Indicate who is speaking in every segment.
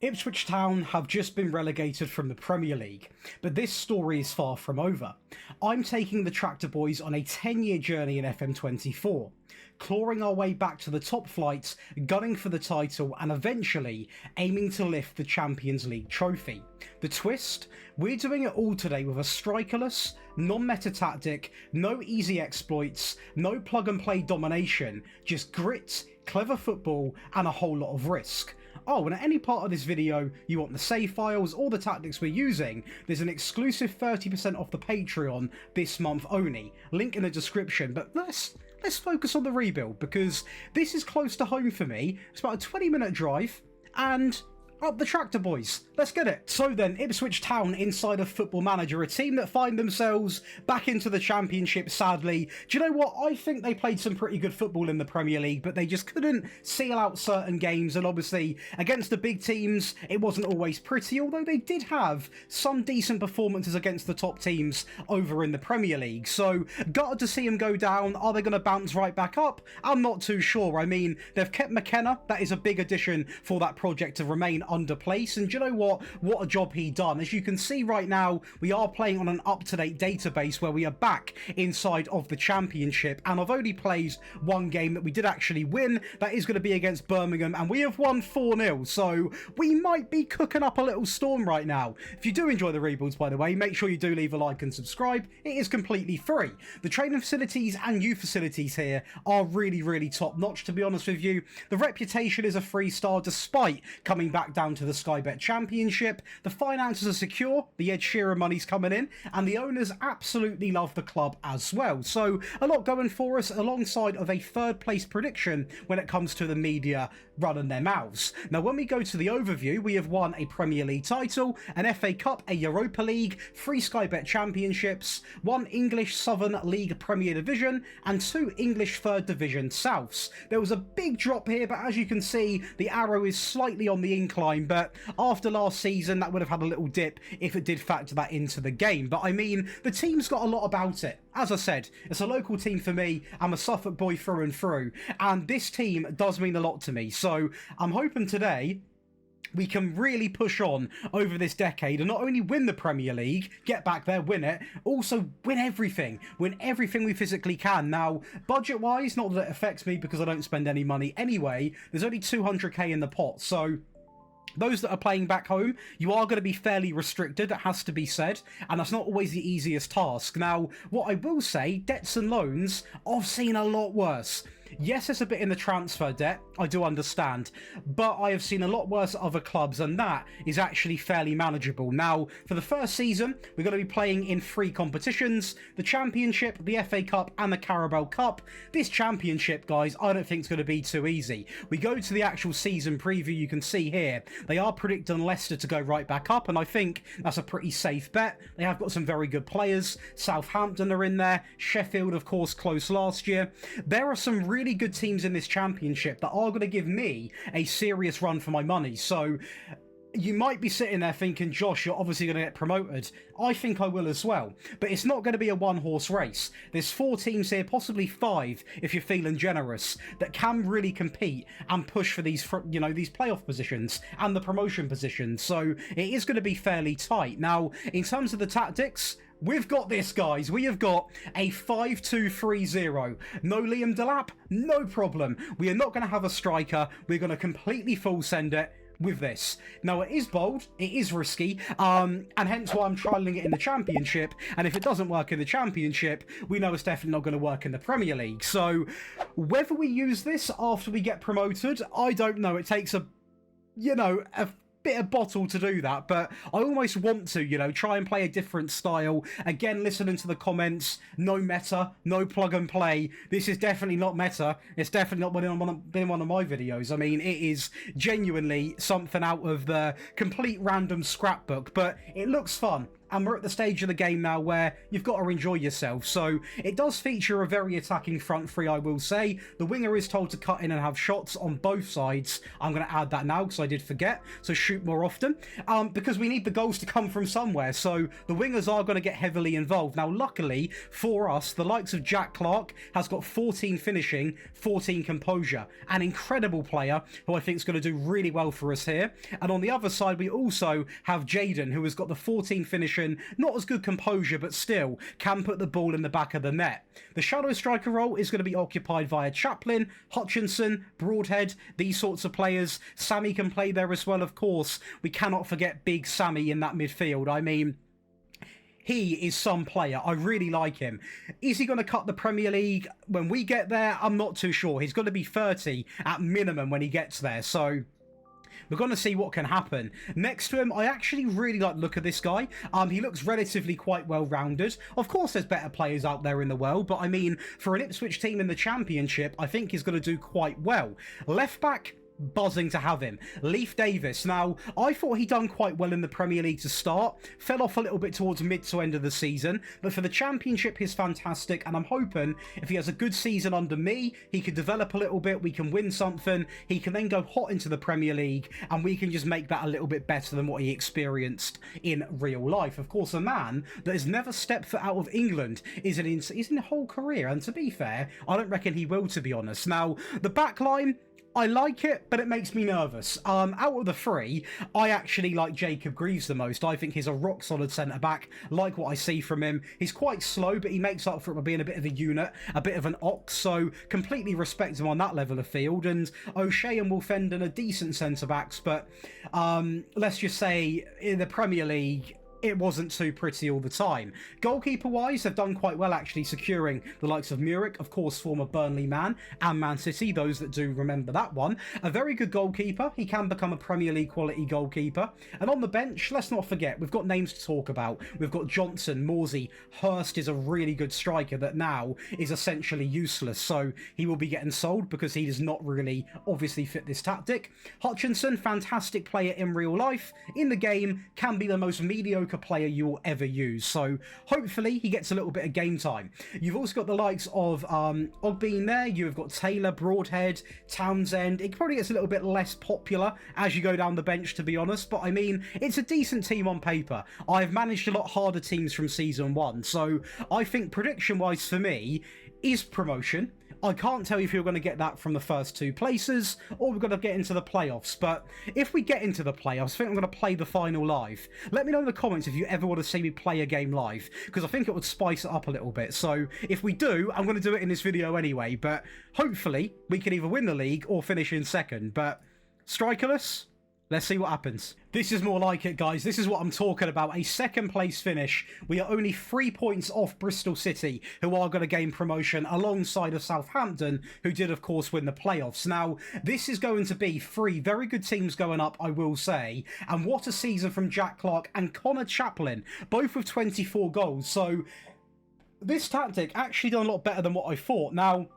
Speaker 1: Ipswich Town have just been relegated from the Premier League, but this story is far from over. I'm taking the Tractor Boys on a 10-year journey in FM24, clawing our way back to the top flight, gunning for the title, and eventually aiming to lift the Champions League trophy. The twist? We're doing it all today with a strikerless, non-meta tactic, no easy exploits, no plug-and-play domination, just grit, clever football, and a whole lot of risk. Oh, and at any part of this video you want the save files or the tactics we're using, there's an exclusive 30% off the Patreon this month only. Link in the description. But let's focus on the rebuild, because this is close to home for me. It's about a 20-minute drive, and up the Tractor Boys. Let's get it. So then, Ipswich Town inside of Football Manager, a team that find themselves back into the Championship, sadly. Do you know what? I think they played some pretty good football in the Premier League, but they just couldn't seal out certain games, and obviously, against the big teams, it wasn't always pretty, although they did have some decent performances against the top teams over in the Premier League. So, gutted to see them go down. Are they going to bounce right back up? I'm not too sure. I mean, they've kept McKenna. That is a big addition for that project to remain under place, and do you know what a job he done. As you can see right now, we are playing on an up-to-date database where we are back inside of the Championship, and I've only played one game that we did actually win. That is going to be against Birmingham, and we have won 4-0, so we might be cooking up a little storm right now. If you do enjoy the rebuilds, by the way, make sure you do leave a like and subscribe. It is completely free. The training facilities and youth facilities here are really top-notch, to be honest with you. The reputation is a 3-star despite coming back down to the Sky Bet Championship. The finances are secure, the Ed Sheeran money's coming in, and the owners absolutely love the club as well. So a lot going for us, alongside of a third place prediction when it comes to the media running their mouths. Now, when we go to the overview, we have won a Premier League title, an FA Cup, a Europa League, 3 Sky Bet Championships, 1 English Southern League Premier Division, and 2 English 3rd Division Souths. There was a big drop here, but as you can see, the arrow is slightly on the incline, but after last season, that would have had a little dip if it did factor that into the game. But I mean, the team's got a lot about it. As I said, it's a local team for me. I'm a Suffolk boy through and through, and this team does mean a lot to me. So I'm hoping today we can really push on over this decade and not only win the Premier League, get back there, win it, also win everything we physically can. Now, budget-wise, not that it affects me because I don't spend any money anyway, there's only 200k in the pot, so those that are playing back home, you are going to be fairly restricted, it has to be said, and that's not always the easiest task. Now, what I will say, debts and loans, I've seen a lot worse. Yes, there's a bit in the transfer debt, I do understand, but I have seen a lot worse at other clubs, and that is actually fairly manageable. Now, for the first season, we're going to be playing in 3 competitions, the Championship, the FA Cup, and the Carabao Cup. This Championship, guys, I don't think it's going to be too easy. We go to the actual season preview, you can see here, they are predicting Leicester to go right back up, and I think that's a pretty safe bet. They have got some very good players. Southampton are in there. Sheffield, of course, close last year. There are some really good teams in this Championship that are going to give me a serious run for my money. So you might be sitting there thinking, Josh, you're obviously going to get promoted. I think I will as well. But it's not going to be a one-horse race. There's 4 teams here, possibly 5 if you're feeling generous, that can really compete and push for these, these playoff positions and the promotion positions. So it is going to be fairly tight. Now, in terms of the tactics, we've got this, guys. We have got a 5-2-3-0. No Liam Delap? No problem. We are not going to have a striker. We're going to completely full send it with this. Now, it is bold, it is risky, and hence why I'm trialling it in the Championship, and if it doesn't work in the Championship, we know it's definitely not going to work in the Premier League. So, whether we use this after we get promoted, I don't know. It takes a bit of bottle to do that, but I almost want to, try and play a different style. Again, listening to the comments, no meta, no plug and play. This is definitely not meta. It's definitely not been one of my videos. I mean, it is genuinely something out of the complete random scrapbook, but it looks fun. and we're at the stage of the game now where you've got to enjoy yourself. So it does feature a very attacking front three, I will say. The winger is told to cut in and have shots on both sides. I'm going to add that now because I did forget. So shoot more often, because we need the goals to come from somewhere. So the wingers are going to get heavily involved. Now, luckily for us, the likes of Jack Clark has got 14 finishing, 14 composure. An incredible player who I think is going to do really well for us here. And on the other side, we also have Jaden, who has got the 14 finishing, not as good composure, but still can put the ball in the back of the net. The shadow striker role is going to be occupied via Chaplin, Hutchinson, Broadhead, these sorts of players. Sammy can play there as well, of course. We cannot forget Big Sammy in that midfield. I mean, he is some player. I really like him. Is he going to cut the Premier League when we get there? I'm not too sure. He's going to be 30 at minimum when he gets there. So we're going to see what can happen. Next to him, I actually really like the look of this guy. He looks relatively quite well-rounded. Of course, there's better players out there in the world, but I mean, for an Ipswich team in the Championship, I think he's going to do quite well. Left back, buzzing to have him. Leif Davis. Now, I thought he'd done quite well in the Premier League to start. Fell off a little bit towards mid to end of the season. But for the Championship, he's fantastic. And I'm hoping if he has a good season under me, he can develop a little bit. We can win something. He can then go hot into the Premier League. And we can just make that a little bit better than what he experienced in real life. Of course, a man that has never stepped foot out of England is in a whole career. And to be fair, I don't reckon he will, to be honest. Now, the back line, I like it, but it makes me nervous. Out of the three, I actually like Jacob Greaves the most. I think he's a rock-solid centre-back. Like what I see from him. He's quite slow, but he makes up for it by being a bit of a unit, a bit of an ox, so completely respect him on that level of field. And O'Shea and Wolfenden are decent centre-backs, but let's just say in the Premier League, it wasn't too pretty all the time. Goalkeeper-wise, they've done quite well, actually, securing the likes of Muric, of course, former Burnley man, and Man City, those that do remember that one. A very good goalkeeper. He can become a Premier League quality goalkeeper. And on the bench, let's not forget, we've got names to talk about. We've got Johnson, Morsey. Hurst is a really good striker that now is essentially useless, so he will be getting sold because he does not really, obviously, fit this tactic. Hutchinson, fantastic player in real life. In the game, can be the most mediocre player you will ever use, so hopefully he gets a little bit of game time. You've also got the likes of Ogbean there. You've got Taylor, Broadhead, Townsend. It probably gets a little bit less popular as you go down the bench, to be honest, but I mean, it's a decent team on paper. I've managed a lot harder teams from season one, so I think prediction wise for me is promotion. I can't tell you if you're going to get that from the first two places or we're going to get into the playoffs. But if we get into the playoffs, I think I'm going to play the final live. Let me know in the comments if you ever want to see me play a game live, because I think it would spice it up a little bit. So if we do, I'm going to do it in this video anyway. But hopefully we can either win the league or finish in second. But strikerless, let's see what happens. This is more like it, guys. This is what I'm talking about. A second place finish. We are only 3 points off Bristol City, who are going to gain promotion alongside of Southampton, who did, of course, win the playoffs. Now, this is going to be 3 very good teams going up, I will say. And what a season from Jack Clark and Connor Chaplin, both with 24 goals. So this tactic actually done a lot better than what I thought. Now,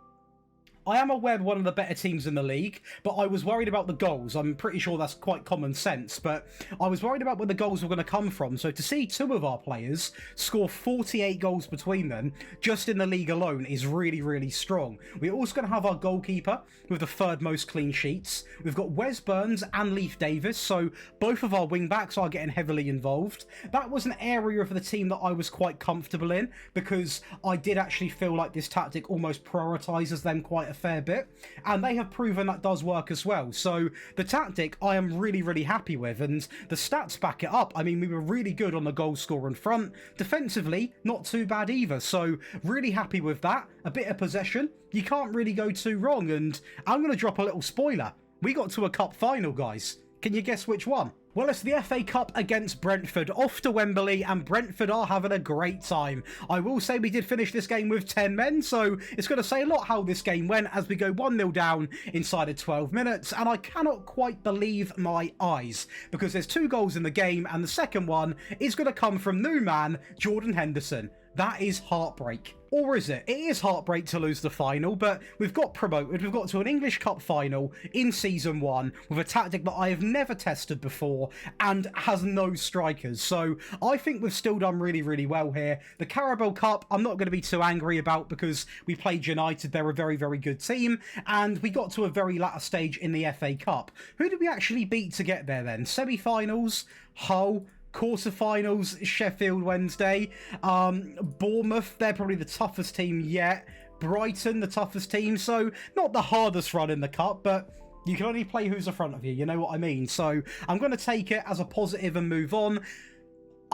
Speaker 1: I am aware of one of the better teams in the league, but I was worried about the goals. I'm pretty sure that's quite common sense, but I was worried about where the goals were going to come from. So to see 2 of our players score 48 goals between them, just in the league alone, is really, really strong. We're also going to have our goalkeeper with the 3rd most clean sheets. We've got Wes Burns and Leif Davis, so both of our wing-backs are getting heavily involved. That was an area of the team that I was quite comfortable in, because I did actually feel like this tactic almost prioritises them quite a fair bit, and they have proven that does work as well. So the tactic I am really, really happy with, and the stats back it up. I mean, we were really good on the goal scoring front. Defensively, not too bad either, so really happy with that. A bit of possession, you can't really go too wrong, and I'm going to drop a little spoiler. We got to a cup final, guys. Can you guess which one? Well, it's the FA Cup against Brentford, off to Wembley, and Brentford are having a great time. I will say we did finish this game with 10 men, so it's going to say a lot how this game went as we go 1-0 down inside of 12 minutes, and I cannot quite believe my eyes, because there's 2 goals in the game, and the second one is going to come from new man, Jordan Henderson. That is heartbreak. Or is it? It is heartbreak to lose the final, but we've got promoted. We've got to an English Cup final in Season 1 with a tactic that I have never tested before and has no strikers. So I think we've still done really, really well here. The Carabao Cup, I'm not going to be too angry about because we played United. They're a very, very good team. And we got to a very latter stage in the FA Cup. Who did we actually beat to get there then? Semi-finals, Hull, quarterfinals, Sheffield Wednesday, Bournemouth, they're probably the toughest team yet, Brighton, the toughest team, so not the hardest run in the cup, but you can only play who's in front of you, you know what I mean? So I'm going to take it as a positive and move on.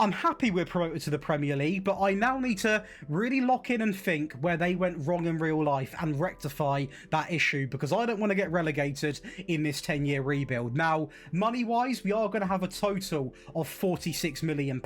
Speaker 1: I'm happy we're promoted to the Premier League, but I now need to really lock in and think where they went wrong in real life and rectify that issue, because I don't want to get relegated in this 10-year rebuild. Now, money-wise, we are going to have a total of £46 million.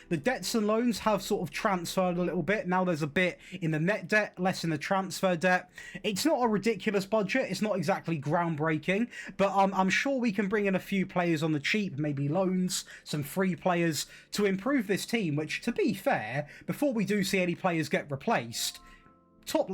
Speaker 1: The debts and loans have sort of transferred a little bit. Now there's a bit in the net debt, less in the transfer debt. It's not a ridiculous budget. It's not exactly groundbreaking, but I'm sure we can bring in a few players on the cheap, maybe loans, some free players, to improve this team, which, to be fair, before we do see any players get replaced, top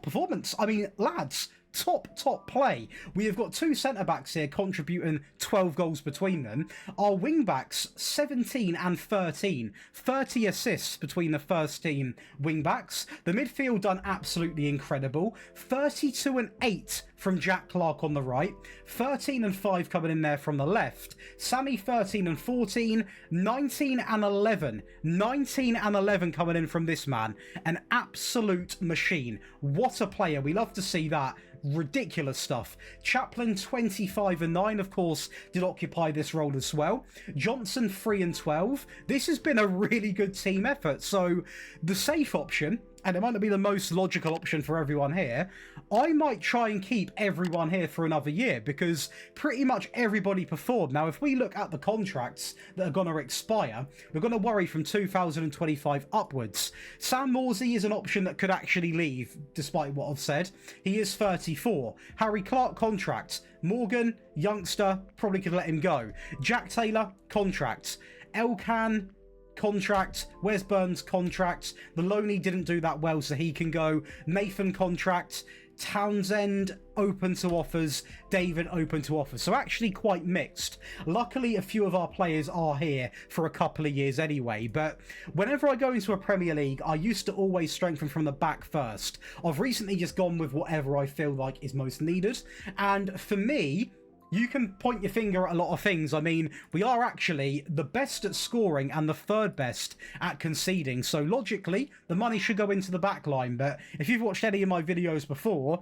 Speaker 1: performance. I mean, lads, top play. We have got two centre-backs here contributing 12 goals between them. Our wing-backs, 17 and 13. 30 assists between the first team wing-backs. The midfield done absolutely incredible. 32 and 8 from Jack Clark on the right. 13 and 5 coming in there from the left. Sammy 13 and 14. 19 and 11. 19 and 11 coming in from this man. An absolute machine. What a player. We love to see that. Ridiculous stuff. Chaplin 25 and 9, of course, did occupy this role as well. Johnson 3 and 12. This has been a really good team effort. So the safe option, and it might not be the most logical option for everyone here, I might try and keep everyone here for another year because pretty much everybody performed. Now, if we look at the contracts that are going to expire, we're going to worry from 2025 upwards. Sam Morsey is an option that could actually leave, despite what I've said. He is 34. Harry Clark contract. Morgan, youngster, probably could let him go. Jack Taylor, contract. Elkan, contract. Wes Burns, contract. The Loney didn't do that well, so he can go. Nathan, contract. Townsend, open to offers. David, open to offers. So actually quite mixed. Luckily, a few of our players are here for a couple of years anyway, but whenever I go into a Premier League, I used to always strengthen from the back first. I've recently just gone with whatever I feel like is most needed, and for me, you can point your finger at a lot of things. I mean, we are actually the best at scoring and the third best at conceding. So logically, the money should go into the back line. But if you've watched any of my videos before,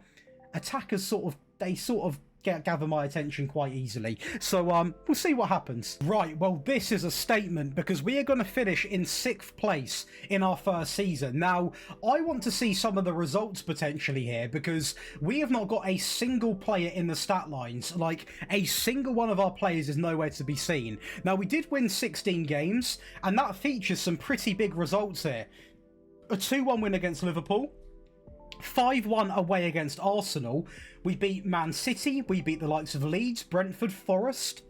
Speaker 1: attackers sort of gather my attention quite easily. So we'll see what happens. Right, well, this is a statement because we are going to finish in 6th place in our first season. Now, I want to see some of the results potentially here because we have not got a single player in the stat lines. Like, a single one of our players is nowhere to be seen. Now, we did win 16 games, and that features some pretty big results here. A 2-1 win against Liverpool. 5-1 away against Arsenal. We beat Man City. We beat the likes of Leeds, Brentford, Forest.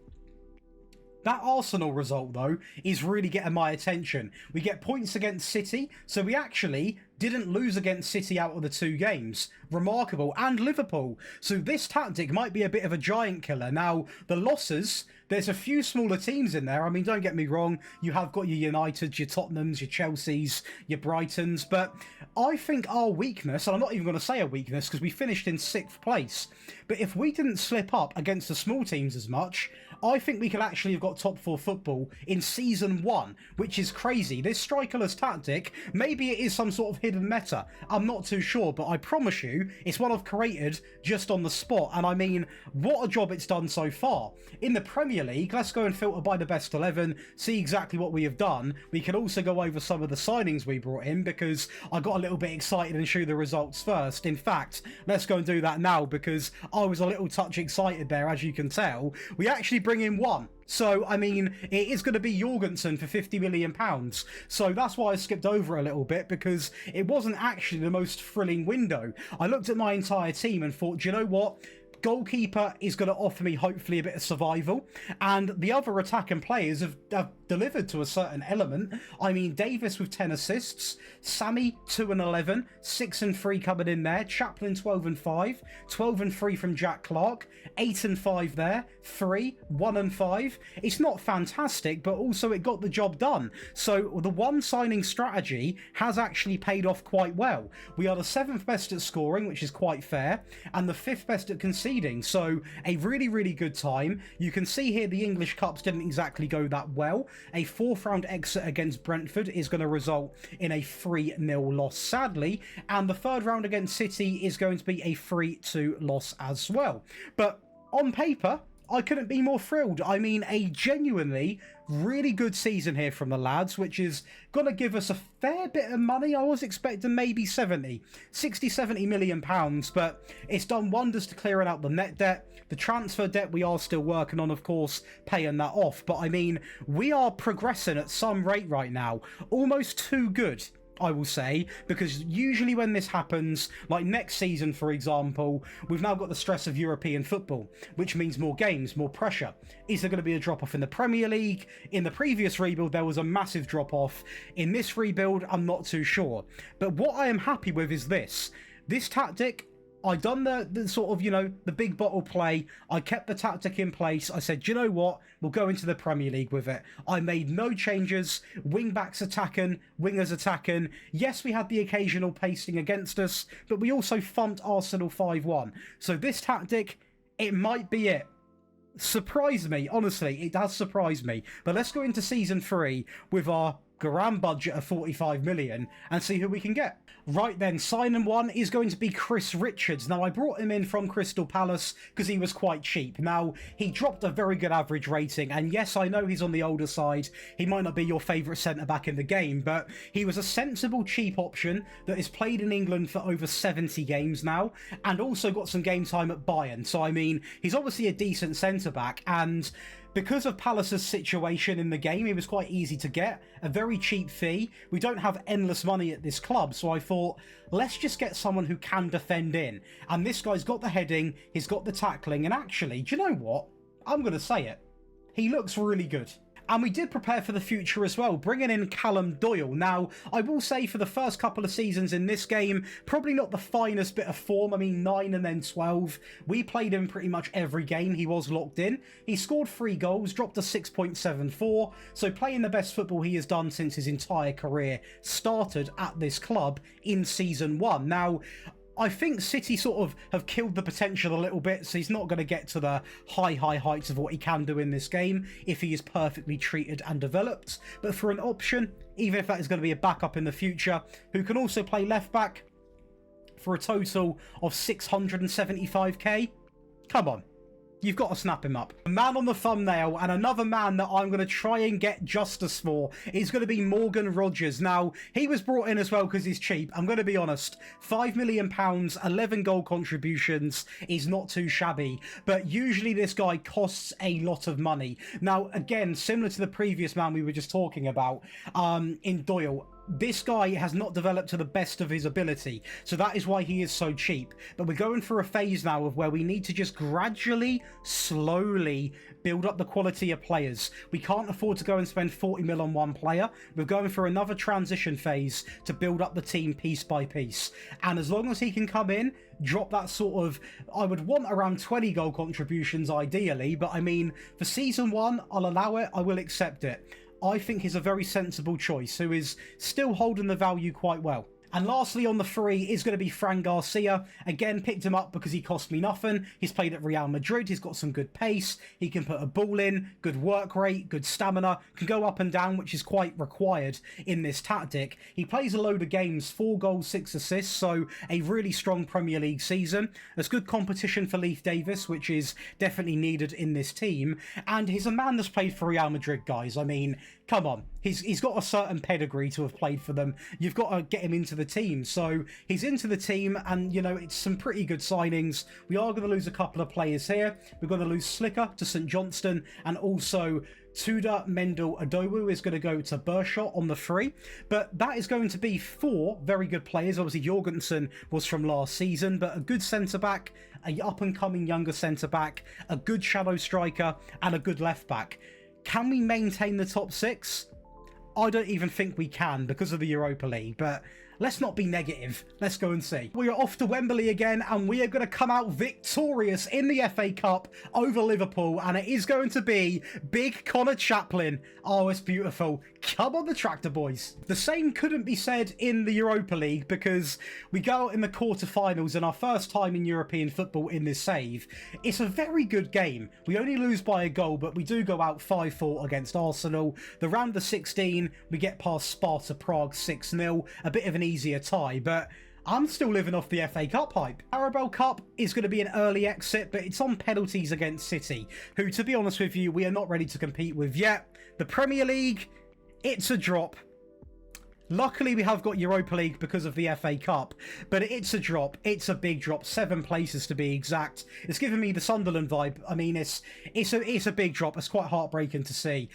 Speaker 1: That Arsenal result, though, is really getting my attention. We get points against City, so we actually didn't lose against City out of the 2 games. Remarkable. And Liverpool. So this tactic might be a bit of a giant killer. Now, the losses, there's a few smaller teams in there. I mean, don't get me wrong. You have got your Uniteds, your Tottenhams, your Chelseas, your Brightons. But I think our weakness, and I'm not even going to say a weakness because we finished in 6th place. But if we didn't slip up against the small teams as much, I think we could actually have got top 4 football in Season 1, which is crazy. This strikerless tactic, maybe it is some sort of hidden meta. I'm not too sure, but I promise you, it's one I've created just on the spot. And I mean, what a job it's done so far. In the Premier League, let's go and filter by the best 11, see exactly what we have done. We can also go over some of the signings we brought in because I got a little bit excited and show you the results first. In fact, let's go and do that now because I was a little touch excited there, as you can tell. We actually bring in one. So, I mean, it is going to be Jorgensen for £50 million. So that's why I skipped over a little bit because it wasn't actually the most thrilling window. I looked at my entire team and thought, do you know what? Goalkeeper is going to offer me hopefully a bit of survival, and the other attacking players have delivered to a certain element. I mean, Davis with 10 assists, Sammy 2 and 11, 6 and 3 coming in there, Chaplin 12 and 5, 12 and 3 from Jack Clark, 8 and 5 there, 3, 1 and 5. It's not fantastic, but also it got the job done. So the one signing strategy has actually paid off quite well. We are the 7th best at scoring, which is quite fair, and the 5th best at conceding. So a really, really good time. You can see here the English Cups didn't exactly go that well. A 4th round exit against Brentford is going to result in a 3-0 loss, sadly, and the 3rd round against City is going to be a 3-2 loss as well. But on paper, I couldn't be more thrilled. I mean, a genuinely really good season here from the lads, which is going to give us a fair bit of money. I was expecting maybe 70 million pounds, but it's done wonders to clearing out the net debt. The transfer debt we are still working on, of course, paying that off. But I mean, we are progressing at some rate right now, almost too good, I will say, because usually when this happens, like next season, for example, we've now got the stress of European football, which means more games, more pressure. Is there going to be a drop-off in the Premier League? In the previous rebuild, there was a massive drop-off. In this rebuild, I'm not too sure. But what I am happy with is this. This tactic, I done the sort of, you know, the big bottle play. I kept the tactic in place. I said, you know what? We'll go into the Premier League with it. I made no changes. Wing backs attacking, wingers attacking. Yes, we had the occasional pasting against us, but we also thumped Arsenal 5-1. So this tactic, it might be it. Surprised me, honestly. It has surprised me. But let's go into season 3 with our grand budget of 45 million and see who we can get. Right then, signing 1 is going to be Chris Richards. Now, I brought him in from Crystal Palace because he was quite cheap. Now, he dropped a very good average rating, and yes, I know he's on the older side. He might not be your favourite centre-back in the game, but he was a sensible, cheap option that has played in England for over 70 games now, and also got some game time at Bayern. So, I mean, he's obviously a decent centre-back, and because of Palace's situation in the game, he was quite easy to get. A very cheap fee. We don't have endless money at this club, so I thought, let's just get someone who can defend in. And this guy's got the heading, he's got the tackling, and actually, do you know what? I'm going to say it. He looks really good. And we did prepare for the future as well, bringing in Callum Doyle. Now, I will say for the first couple of seasons in this game, probably not the finest bit of form. I mean, 9 and then 12. We played him pretty much every game. He was locked in. He scored 3 goals, dropped a 6.74. So playing the best football he has done since his entire career started at this club in season 1. Now, I think City sort of have killed the potential a little bit, so he's not going to get to the high heights of what he can do in this game if he is perfectly treated and developed. But for an option, even if that is going to be a backup in the future, who can also play left back for a total of 675k, come on. You've got to snap him up. A man on the thumbnail, and another man that I'm going to try and get justice for is going to be Morgan Rogers. Now, he was brought in as well because he's cheap. I'm going to be honest. £5 million, 11 goal contributions is not too shabby. But usually this guy costs a lot of money. Now, again, similar to the previous man we were just talking about, in Doyle, this guy has not developed to the best of his ability, so that is why he is so cheap. But we're going through a phase now of where we need to just gradually, slowly build up the quality of players. We can't afford to go and spend 40 mil on one player. We're going for another transition phase to build up the team piece by piece. And as long as he can come in, drop that sort of, I would want around 20 goal contributions ideally, but I mean, for season 1, I'll allow it, I will accept it. I think he's a very sensible choice, who is still holding the value quite well. And lastly on the free is going to be Fran Garcia. Again, picked him up because he cost me nothing. He's played at Real Madrid. He's got some good pace. He can put a ball in, good work rate, good stamina, can go up and down, which is quite required in this tactic. He plays a load of games, 4 goals, 6 assists, so a really strong Premier League season. There's good competition for Leif Davis, which is definitely needed in this team. And he's a man that's played for Real Madrid, guys. I mean, come on. He's got a certain pedigree to have played for them. You've got to get him into the team. So he's into the team, and, you know, it's some pretty good signings. We are going to lose a couple of players here. We're going to lose Slicker to St Johnstone, and also Tudor Mendel Adowu is going to go to Bershot on the free, but that is going to be 4 very good players. Obviously, Jorgensen was from last season, but a good centre-back, a up-and-coming younger centre-back, a good shadow striker, and a good left-back. Can we maintain the top 6? I don't even think we can because of the Europa League, but let's not be negative. Let's go and see. We are off to Wembley again, and we are going to come out victorious in the FA Cup over Liverpool, and it is going to be big Connor Chaplin. Oh, it's beautiful. Come on, the Tractor Boys. The same couldn't be said in the Europa League because we go out in the quarterfinals and our first time in European football in this save. It's a very good game. We only lose by a goal, but we do go out 5-4 against Arsenal. The round of 16, we get past Sparta Prague 6-0. A bit of an easier tie, but I'm still living off the FA Cup hype. Carabao Cup is going to be an early exit, but it's on penalties against City, who, to be honest with you, we are not ready to compete with yet. The Premier League, it's a drop. Luckily, we have got Europa League because of the FA Cup, but it's a drop. It's a big drop. 7 places to be exact. It's giving me the Sunderland vibe. I mean, it's a big drop. It's quite heartbreaking to see.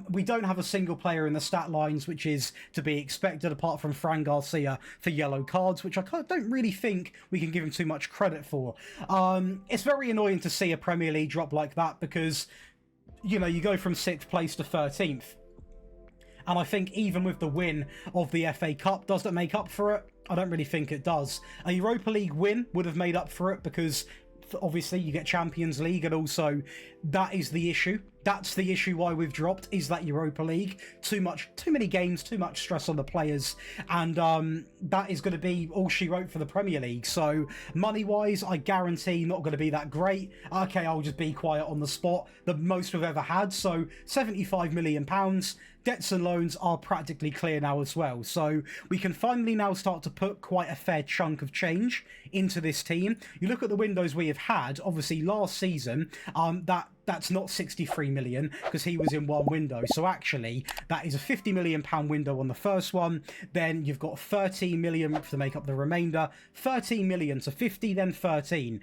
Speaker 1: We don't have a single player in the stat lines, which is to be expected, apart from Fran Garcia for yellow cards, which I don't really think we can give him too much credit for. It's very annoying to see a Premier League drop like that because, you know, you go from 6th place to 13th. And I think even with the win of the FA Cup, does that make up for it? I don't really think it does. A Europa League win would have made up for it because obviously you get Champions League, and also that is the issue. That's the issue why we've dropped, is that Europa League. Too many games, too much stress on the players, and that is going to be all she wrote for the Premier League. So money-wise, I guarantee not going to be that great. Okay, I'll just be quiet on the spot. The most we've ever had, so £75 million. Debts and loans are practically clear now as well. So we can finally now start to put quite a fair chunk of change into this team. You look at the windows we have had, obviously last season, that's not 63 million because he was in one window. So actually, that is a £50 million window on the first one. Then you've got 13 million to make up the remainder. 13 million to 50, then 13.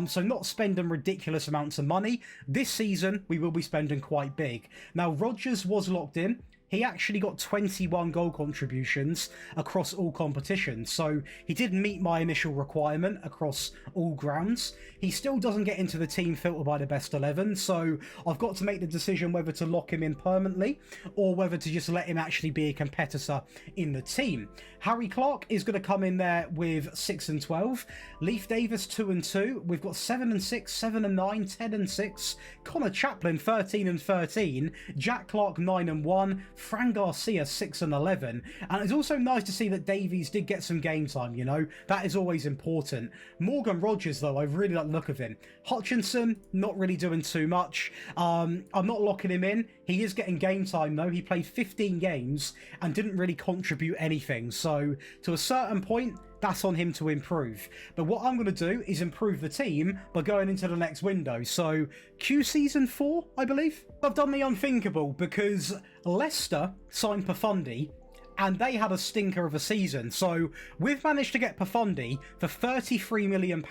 Speaker 1: So not spending ridiculous amounts of money. This season, we will be spending quite big. Now, Rodgers was locked in. He actually got 21 goal contributions across all competitions, so he did meet my initial requirement across all grounds. He still doesn't get into the team filter by the best 11, so I've got to make the decision whether to lock him in permanently or whether to just let him actually be a competitor in the team. Harry Clark is going to come in there with 6 and 12. Leif Davis 2 and 2. We've got 7 and 6, 7 and 9, 10 and 6. Connor Chaplin 13 and 13. Jack Clark 9 and 1. Fran Garcia 6 and 11. And it's also nice to see that Davies did get some game time, you know. That is always important. Morgan Rogers, though, I really like the look of him. Hutchinson, not really doing too much. I'm not locking him in. He is getting game time, though. He played 15 games and didn't really contribute anything. So, to a certain point, that's on him to improve. But what I'm going to do is improve the team by going into the next window. So, Q Season 4, I believe? I've done the unthinkable because Leicester signed Profundi and they had a stinker of a season. So we've managed to get Profundi for £33 million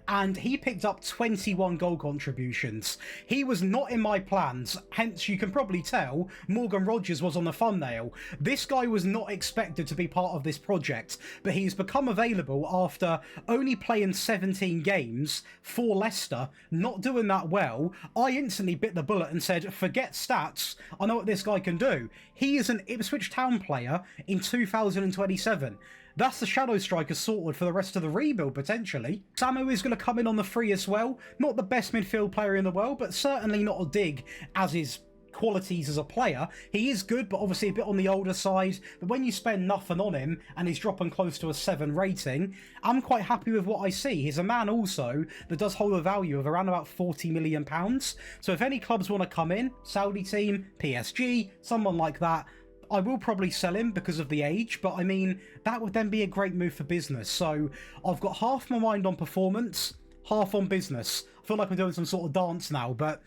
Speaker 1: and he picked up 21 goal contributions. He was not in my plans, hence you can probably tell Morgan Rogers was on the thumbnail. This guy was not expected to be part of this project, but he's become available after only playing 17 games for Leicester, not doing that well. I instantly bit the bullet and said, forget stats, I know what this guy can do. He is an Ipswich Town player in 2027. That's the shadow striker sorted for the rest of the rebuild, potentially. Samu is going to come in on the free as well. Not the best midfield player in the world, but certainly not a dig as his qualities as a player. He is good, but obviously a bit on the older side. But when you spend nothing on him and he's dropping close to a 7 rating, I'm quite happy with what I see. He's a man also that does hold a value of around about £40 million. So if any clubs want to come in, Saudi team, PSG, someone like that, I will probably sell him because of the age, but I mean, that would then be a great move for business. So I've got half my mind on performance, half on business. I feel like I'm doing some sort of dance now, but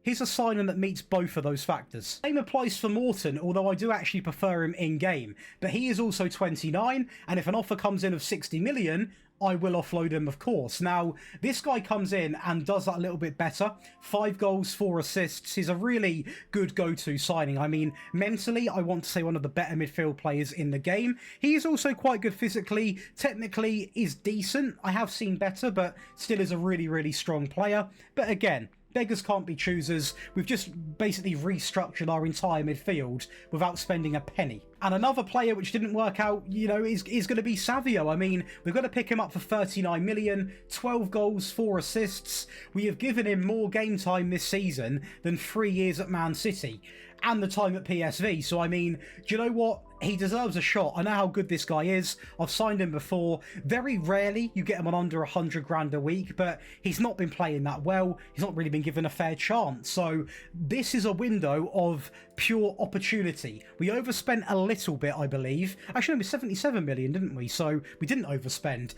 Speaker 1: he's a signing that meets both of those factors. Same applies for Morton, although I do actually prefer him in-game. But he is also 29, and if an offer comes in of 60 million, I will offload him, of course. Now, this guy comes in and does that a little bit better. 5 goals, 4 assists. He's a really good go-to signing. I mean, mentally, I want to say one of the better midfield players in the game. He is also quite good physically. Technically, is decent. I have seen better, but still is a really, really strong player. But again, beggars can't be choosers. We've just basically restructured our entire midfield without spending a penny. And another player which didn't work out, you know, is going to be Savio. I mean, we've got to pick him up for 39 million, 12 goals, 4 assists. We have given him more game time this season than 3 years at Man City and the time at PSV. So, I mean, do you know what? He deserves a shot. I know how good this guy is. I've signed him before. Very rarely you get him on under 100 grand a week, but he's not been playing that well. He's not really been given a fair chance. So this is a window of pure opportunity. We overspent a little bit, I believe. Actually, it was 77 million, didn't we? So we didn't overspend.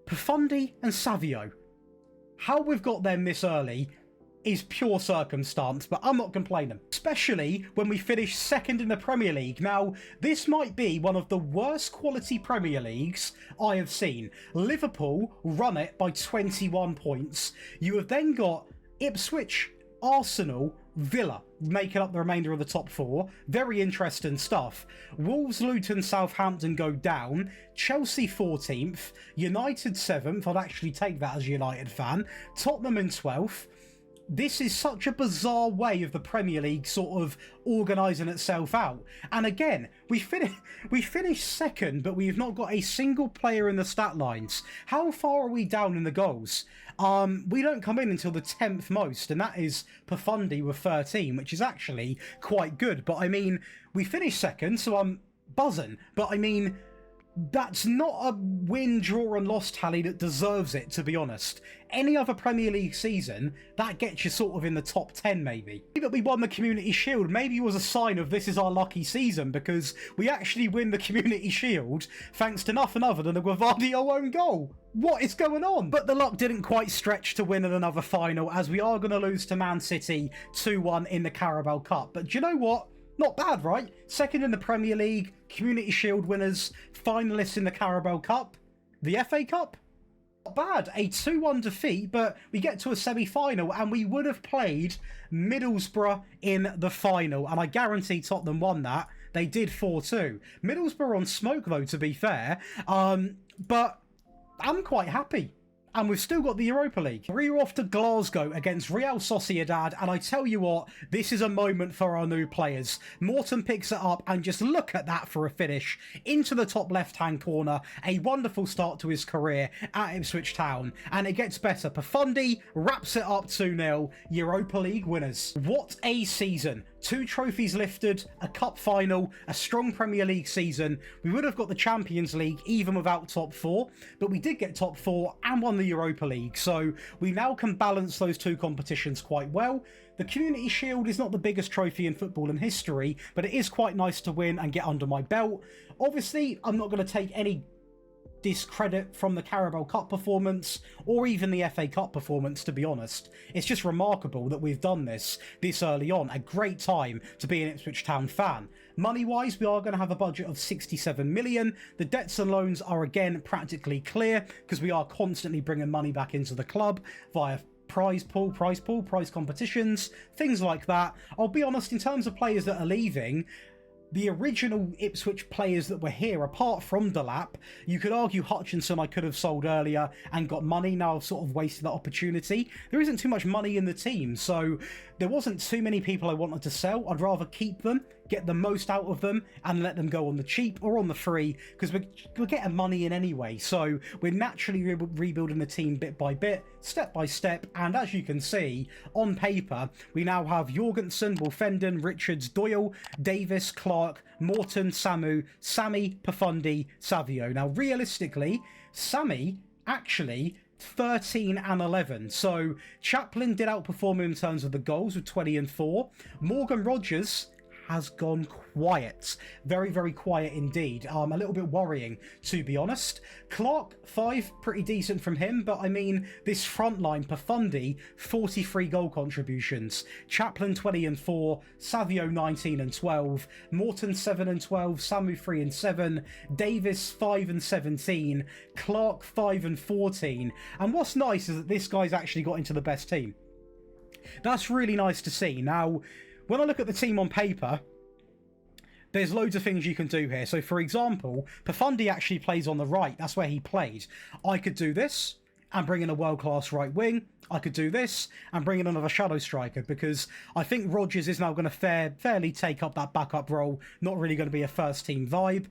Speaker 1: Profundi and Savio. How we've got them this early is pure circumstance, but I'm not complaining. Especially when we finish second in the Premier League. Now, this might be one of the worst quality Premier Leagues I have seen. Liverpool run it by 21 points. You have then got Ipswich, Arsenal, Villa making up the remainder of the top 4. Very interesting stuff. Wolves, Luton, Southampton go down. Chelsea 14th. United 7th. I'd actually take that as a United fan. Tottenham in 12th. This is such a bizarre way of the Premier League sort of organising itself out. And again, we finished second, but we've not got a single player in the stat lines. How far are we down in the goals? We don't come in until the 10th most, and that is Profundi with 13, which is actually quite good. But I mean, we finished second, so I'm buzzing. But I mean, that's not a win, draw and loss tally that deserves it, to be honest. Any other Premier League season, that gets you sort of in the top 10 maybe. That we won the Community Shield maybe was a sign of this is our lucky season, because we actually win the Community Shield thanks to nothing other than a Guevardio own goal. What is going on? But the luck didn't quite stretch to win in another final, as we are going to lose to Man City 2-1 in the Carabao Cup. But do you know what? Not bad, right? Second in the Premier League, Community Shield winners, finalists in the Carabao Cup, the FA Cup. Not bad. A 2-1 defeat, but we get to a semi-final and we would have played Middlesbrough in the final. And I guarantee Tottenham won that. They did 4-2. Middlesbrough on smoke, though, to be fair. But I'm quite happy. And we've still got the Europa League. We're off to Glasgow against Real Sociedad, and I tell you what, this is a moment for our new players. Morton picks it up, and just look at that for a finish. Into the top left-hand corner. A wonderful start to his career at Ipswich Town. And it gets better. Profundi wraps it up 2-0. Europa League winners. What a season. 2 trophies lifted, a cup final, a strong Premier League season. We would have got the Champions League even without top 4, but we did get top 4 and won the Europa League, so we now can balance those 2 competitions quite well. The Community Shield is not the biggest trophy in football in history, but it is quite nice to win and get under my belt. Obviously, I'm not going to take any discredit from the Carabao Cup performance or even the FA Cup performance, to be honest. It's just remarkable that we've done this early on. A great time to be an Ipswich Town fan. Money wise, we are going to have a budget of 67 million. The debts and loans are again practically clear because we are constantly bringing money back into the club via prize competitions, things like that. I'll be honest, in terms of players that are leaving, the original Ipswich players that were here, apart from Delap, you could argue Hutchinson I could have sold earlier and got money. Now I've sort of wasted that opportunity. There isn't too much money in the team, so there wasn't too many people I wanted to sell. I'd rather keep them, get the most out of them, and let them go on the cheap or on the free, because we're getting money in anyway. So we're naturally rebuilding the team bit by bit, step by step, and as you can see, on paper, we now have Jorgensen, Wolfenden, Richards, Doyle, Davis, Clark, Morton, Samu, Sammy, Profundi, Savio. Now, realistically, Sammy actually 13 and 11. So Chaplin did outperform him in terms of the goals with 20 and 4. Morgan Rogers has gone quiet. Very, very quiet indeed. A little bit worrying, to be honest. Clark, 5, pretty decent from him, but I mean, this front line, Pafundi, 43 goal contributions. Chaplin, 20 and 4. Savio, 19 and 12. Morton, 7 and 12. Samu, 3 and 7. Davis, 5 and 17. Clark, 5 and 14. And what's nice is that this guy's actually got into the best team. That's really nice to see. Now, when I look at the team on paper, there's loads of things you can do here. So, for example, Pafundi actually plays on the right. That's where he played. I could do this and bring in a world-class right wing. I could do this and bring in another shadow striker, because I think Rodgers is now going to fairly take up that backup role. Not really going to be a first-team vibe.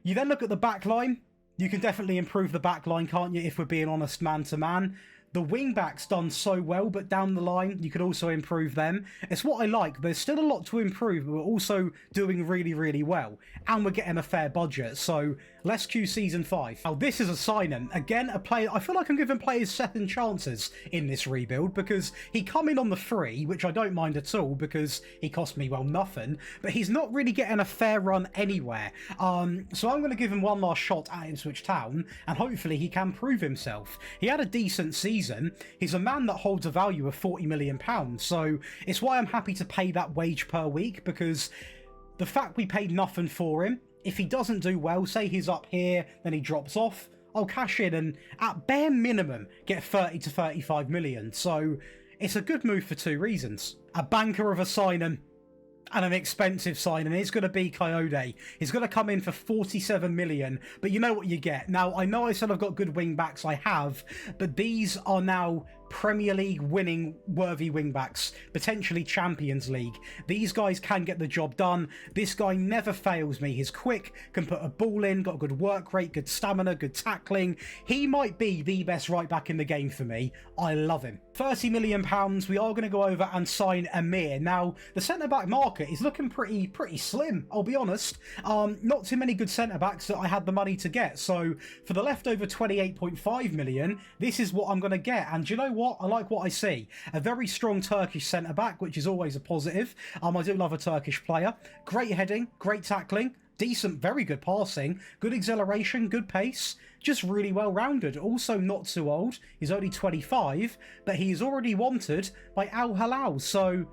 Speaker 1: You then look at the back line. You can definitely improve the back line, can't you, if we're being honest, man-to-man. The wing-back's done so well, but down the line, you could also improve them. It's what I like. There's still a lot to improve, but we're also doing really, really well. And we're getting a fair budget, so let's cue Season 5. Now, this is a signing. Again, a player... I feel like I'm giving players second chances in this rebuild, because he come in on the free, which I don't mind at all, because he cost me, well, nothing. But he's not really getting a fair run anywhere. So I'm going to give him one last shot at Ipswich Town, and hopefully he can prove himself. He had a decent season. He's a man that holds a value of £40 million, so it's why I'm happy to pay that wage per week, because the fact we paid nothing for him, if he doesn't do well, say he's up here, then he drops off, I'll cash in and at bare minimum get 30 to 35 million. So it's a good move for 2 reasons. A banker of a signing and an expensive signing is going to be Coyote. He's going to come in for 47 million, but you know what you get. Now, I know I said I've got good wing backs, I have, but these are now Premier League winning worthy wing backs, potentially Champions League. These guys can get the job done. This guy never fails me. He's quick, can put a ball in, got a good work rate, good stamina, good tackling. He might be the best right back in the game for me. I love him. £30 million, we are going to go over and sign Amir. Now, the centre-back market is looking pretty slim, I'll be honest. Not too many good centre-backs that I had the money to get. So, for the leftover 28.5 million, this is what I'm going to get. And do you know what? I like what I see. A very strong Turkish centre-back, which is always a positive. I do love a Turkish player. Great heading, great tackling, decent, very good passing, good acceleration, good pace, just really well-rounded. Also not too old. He's only 25, but he's already wanted by Al Hilal, so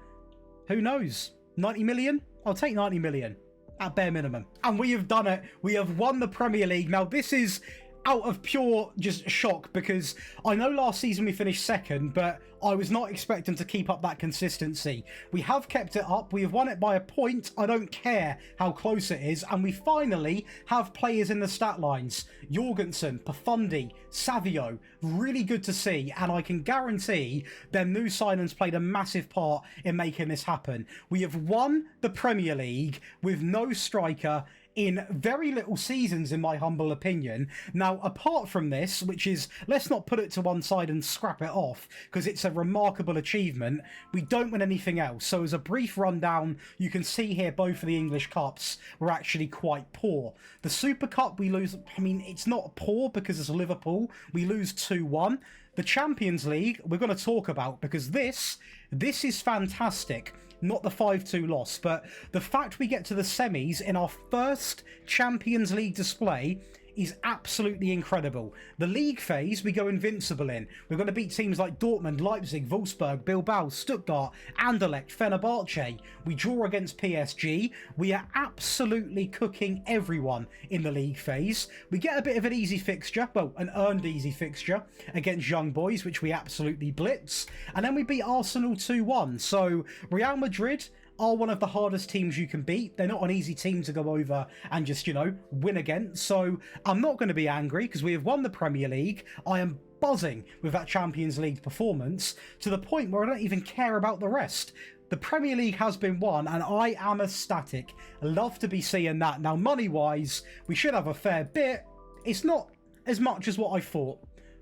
Speaker 1: who knows? 90 million? I'll take 90 million at bare minimum. And we have done it. We have won the Premier League. Now, this is out of pure just shock, because I know last season we finished second, but I was not expecting to keep up that consistency. We have kept it up. We have won it by a point. I don't care how close it is. And we finally have players in the stat lines. Jorgensen, Pafundi, Savio. Really good to see. And I can guarantee their new signings played a massive part in making this happen. We have won the Premier League with no striker in very little seasons, in my humble opinion. Now, apart from this, which is, let's not put it to one side and scrap it off, because it's a remarkable achievement, we don't win anything else. So as a brief rundown, you can see here both of the English Cups were actually quite poor. The Super Cup, we lose, I mean, it's not poor because it's Liverpool. We lose 2-1. The Champions League, we're going to talk about, because this is fantastic. Not the 5-2 loss, but the fact we get to the semis in our first Champions League display is absolutely incredible. The league phase, we go invincible in. We're going to beat teams like Dortmund, Leipzig, Wolfsburg, Bilbao, Stuttgart, Anderlecht, Fenerbahce. We draw against PSG. We are absolutely cooking everyone in the league phase. We get a bit of an easy fixture, well, an earned easy fixture against Young Boys, which we absolutely blitz. And then we beat Arsenal 2-1. So Real Madrid are one of the hardest teams you can beat. They're not an easy team to go over and just, you know, win against. So I'm not going to be angry because we have won the Premier League. I am buzzing with that Champions League performance to the point where I don't even care about the rest. The Premier League has been won and I am ecstatic. I love to be seeing that. Now, money-wise, we should have a fair bit. It's not as much as what I thought,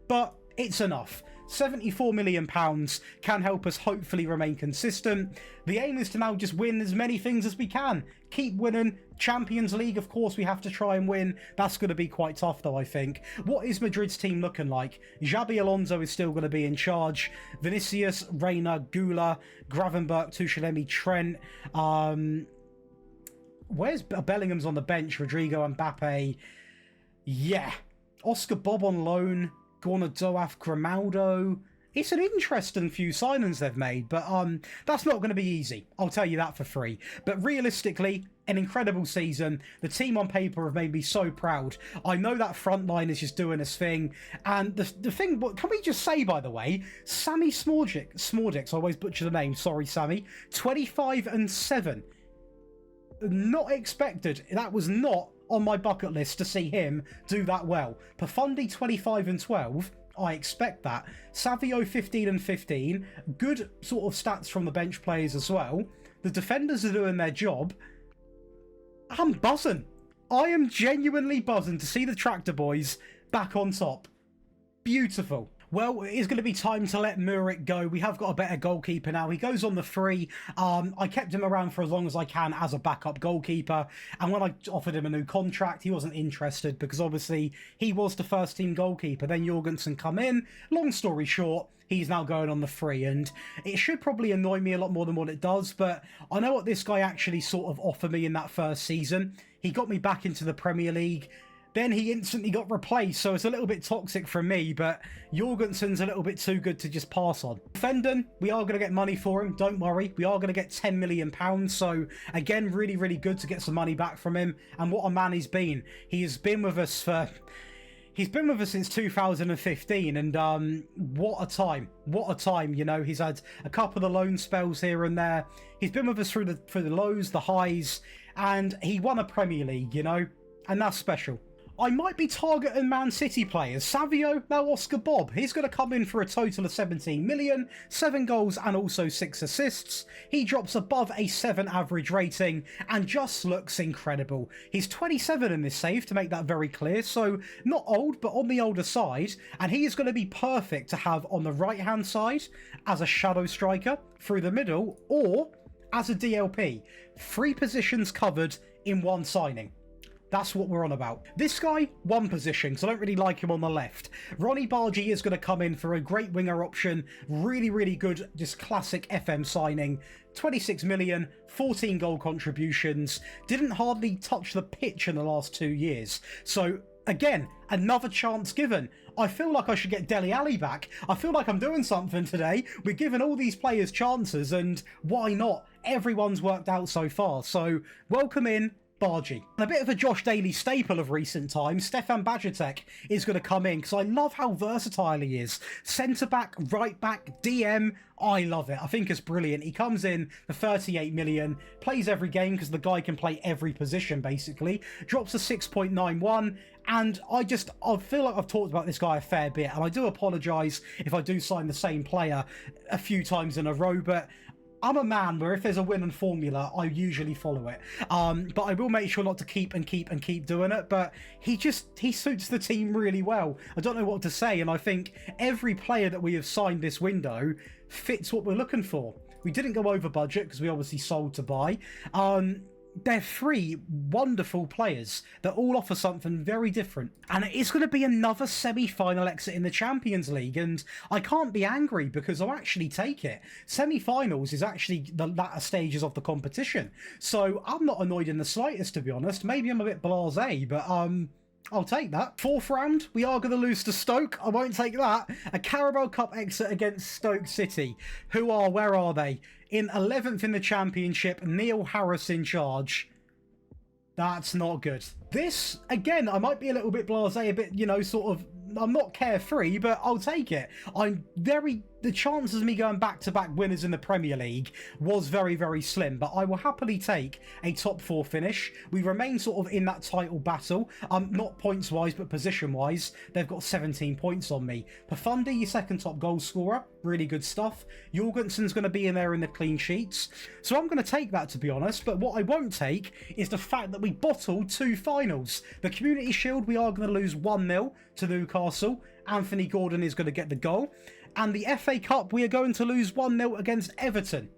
Speaker 1: but it's enough. £74 million can help us hopefully remain consistent. The aim is to now just win as many things as we can. Keep winning. Champions League, of course, we have to try and win. That's going to be quite tough, though, I think. What is Madrid's team looking like? Xabi Alonso is still going to be in charge. Vinicius, Reina, Gula, Gravenberch, Tuchel, Trent. Where's Bellingham's on the bench? Rodrigo, Mbappe. Yeah. Oscar Bob on loan. Gorna Doaf, Grimaldo. It's an interesting few signings they've made, but that's not going to be easy. I'll tell you that for free. But realistically, an incredible season. The team on paper have made me so proud. I know that front line is just doing its thing. And the thing, what can we just say, by the way, Sammy Smordic, I always butcher the name, sorry, Sammy, 25-7. Not expected. That was not on my bucket list to see him do that well. Pafundi 25-12. I expect that. Savio 15-15. Good sort of stats from the bench players as well. The defenders are doing their job. I'm buzzing. I am genuinely buzzing to see the Tractor Boys back on top. Beautiful. Well, it is going to be time to let Muric go. We have got a better goalkeeper now. He goes on the free. I kept him around for as long as I can as a backup goalkeeper. And when I offered him a new contract, he wasn't interested because obviously he was the first team goalkeeper. Then Jorgensen come in. Long story short, he's now going on the free. And it should probably annoy me a lot more than what it does. But I know what this guy actually sort of offered me in that first season. He got me back into the Premier League. Then he instantly got replaced, so it's a little bit toxic from me, but Jorgensen's a little bit too good to just pass on. Fendon, we are going to get money for him, don't worry. We are going to get £10 million, so again, really, really good to get some money back from him. And what a man he's been. He has been with us for... He's been with us since 2015, and what a time. What a time, you know. He's had a couple of the loan spells here and there. He's been with us through the lows, the highs, and he won a Premier League, you know, and that's special. I might be targeting Man City players. Savio, now Oscar Bob. He's going to come in for a total of 17 million, 7 goals and also 6 assists. He drops above a 7 average rating and just looks incredible. He's 27 in this save, to make that very clear, so not old, but on the older side. And he is going to be perfect to have on the right-hand side as a shadow striker, through the middle, or as a DLP. 3 positions covered in one signing. That's what we're on about. This guy, 1 position, because I don't really like him on the left. Ronnie Bargi is going to come in for a great winger option. Really, really good, just classic FM signing. 26 million, 14 goal contributions. Didn't hardly touch the pitch in the last 2 years. So, again, another chance given. I feel like I should get Dele Alli back. I feel like I'm doing something today. We're giving all these players chances, and why not? Everyone's worked out so far. So, welcome in Bargi. And a bit of a Josh Daly staple of recent times, Stefan Bajcetic is going to come in because I love how versatile he is. Centre-back, right-back, DM, I love it. I think it's brilliant. He comes in for 38 million, plays every game because the guy can play every position basically, drops a 6.91, and I feel like I've talked about this guy a fair bit, and I do apologise if I do sign the same player a few times in a row, but I'm a man where if there's a winning formula, I usually follow it. But I will make sure not to keep doing it. But he suits the team really well. I don't know what to say. And I think every player that we have signed this window fits what we're looking for. We didn't go over budget because we obviously sold to buy. They're 3 wonderful players that all offer something very different. And it's going to be another semi-final exit in the Champions League. And I can't be angry because I'll actually take it. Semi-finals is actually the latter stages of the competition. So I'm not annoyed in the slightest, to be honest. Maybe I'm a bit blasé, but I'll take that. 4th round, we are going to lose to Stoke. I won't take that. A Carabao Cup exit against Stoke City. Where are they? In 11th in the Championship, Neil Harris in charge. That's not good. This, again, I might be a little bit blasé, a bit, you know, sort of, I'm not carefree, but I'll take it. The chances of me going back-to-back winners in the Premier League was very, very slim, but I will happily take a top 4 finish. We remain sort of in that title battle, not points-wise, but position-wise. They've got 17 points on me. Pafundi, your second top goal scorer, really good stuff. Jorgensen's going to be in there in the clean sheets. So I'm going to take that, to be honest, but what I won't take is the fact that we bottled 2 finals. The Community Shield, we are going to lose 1-0 to Newcastle. Anthony Gordon is going to get the goal. And the FA Cup, we are going to lose 1-0 against Everton.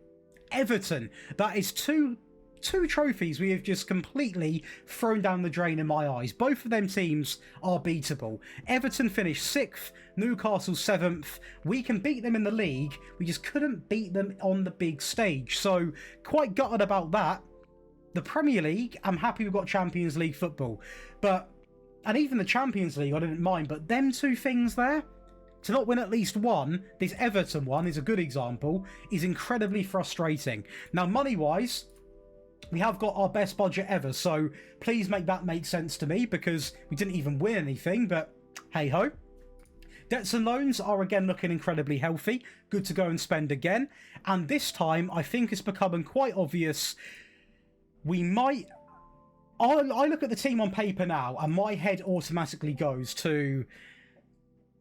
Speaker 1: Everton. That is two trophies we have just completely thrown down the drain in my eyes. Both of them teams are beatable. Everton finished 6th, Newcastle 7th. We can beat them in the league. We just couldn't beat them on the big stage. So quite gutted about that. The Premier League, I'm happy we've got Champions League football. And even the Champions League, I didn't mind. But them two things there, to not win at least one, this Everton one is a good example, is incredibly frustrating. Now, money-wise, we have got our best budget ever, so please make that make sense to me, because we didn't even win anything, but hey-ho. Debts and loans are again looking incredibly healthy. Good to go and spend again. And this time, I think it's becoming quite obvious we might... I look at the team on paper now, and my head automatically goes to...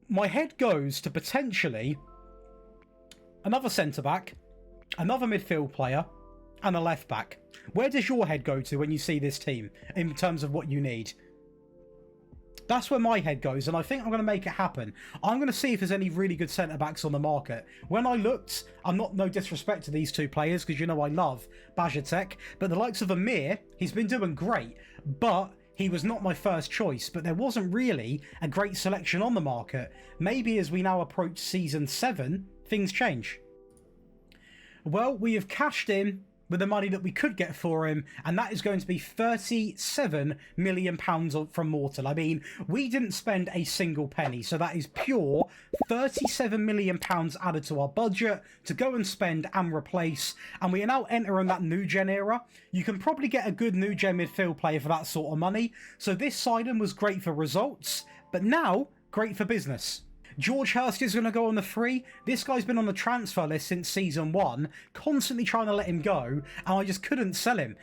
Speaker 1: My head goes to potentially another centre-back, another midfield player, and a left-back. Where does your head go to when you see this team in terms of what you need? That's where my head goes, and I think I'm going to make it happen. I'm going to see if there's any really good centre-backs on the market. When I looked, no disrespect to these two players, because you know I love Bajatek, but the likes of Amir, he's been doing great, but he was not my first choice. But there wasn't really a great selection on the market. Maybe as we now approach Season 7, things change. Well, we have cashed in with the money that we could get for him, and that is going to be £37 million from Mortal. I mean, we didn't spend a single penny, so that is pure £37 million added to our budget to go and spend and replace, and we are now entering that new gen era. You can probably get a good new gen midfield player for that sort of money, so this signing was great for results, but now great for business. George Hurst is going to go on the free. This guy's been on the transfer list since Season 1, constantly trying to let him go, and I just couldn't sell him.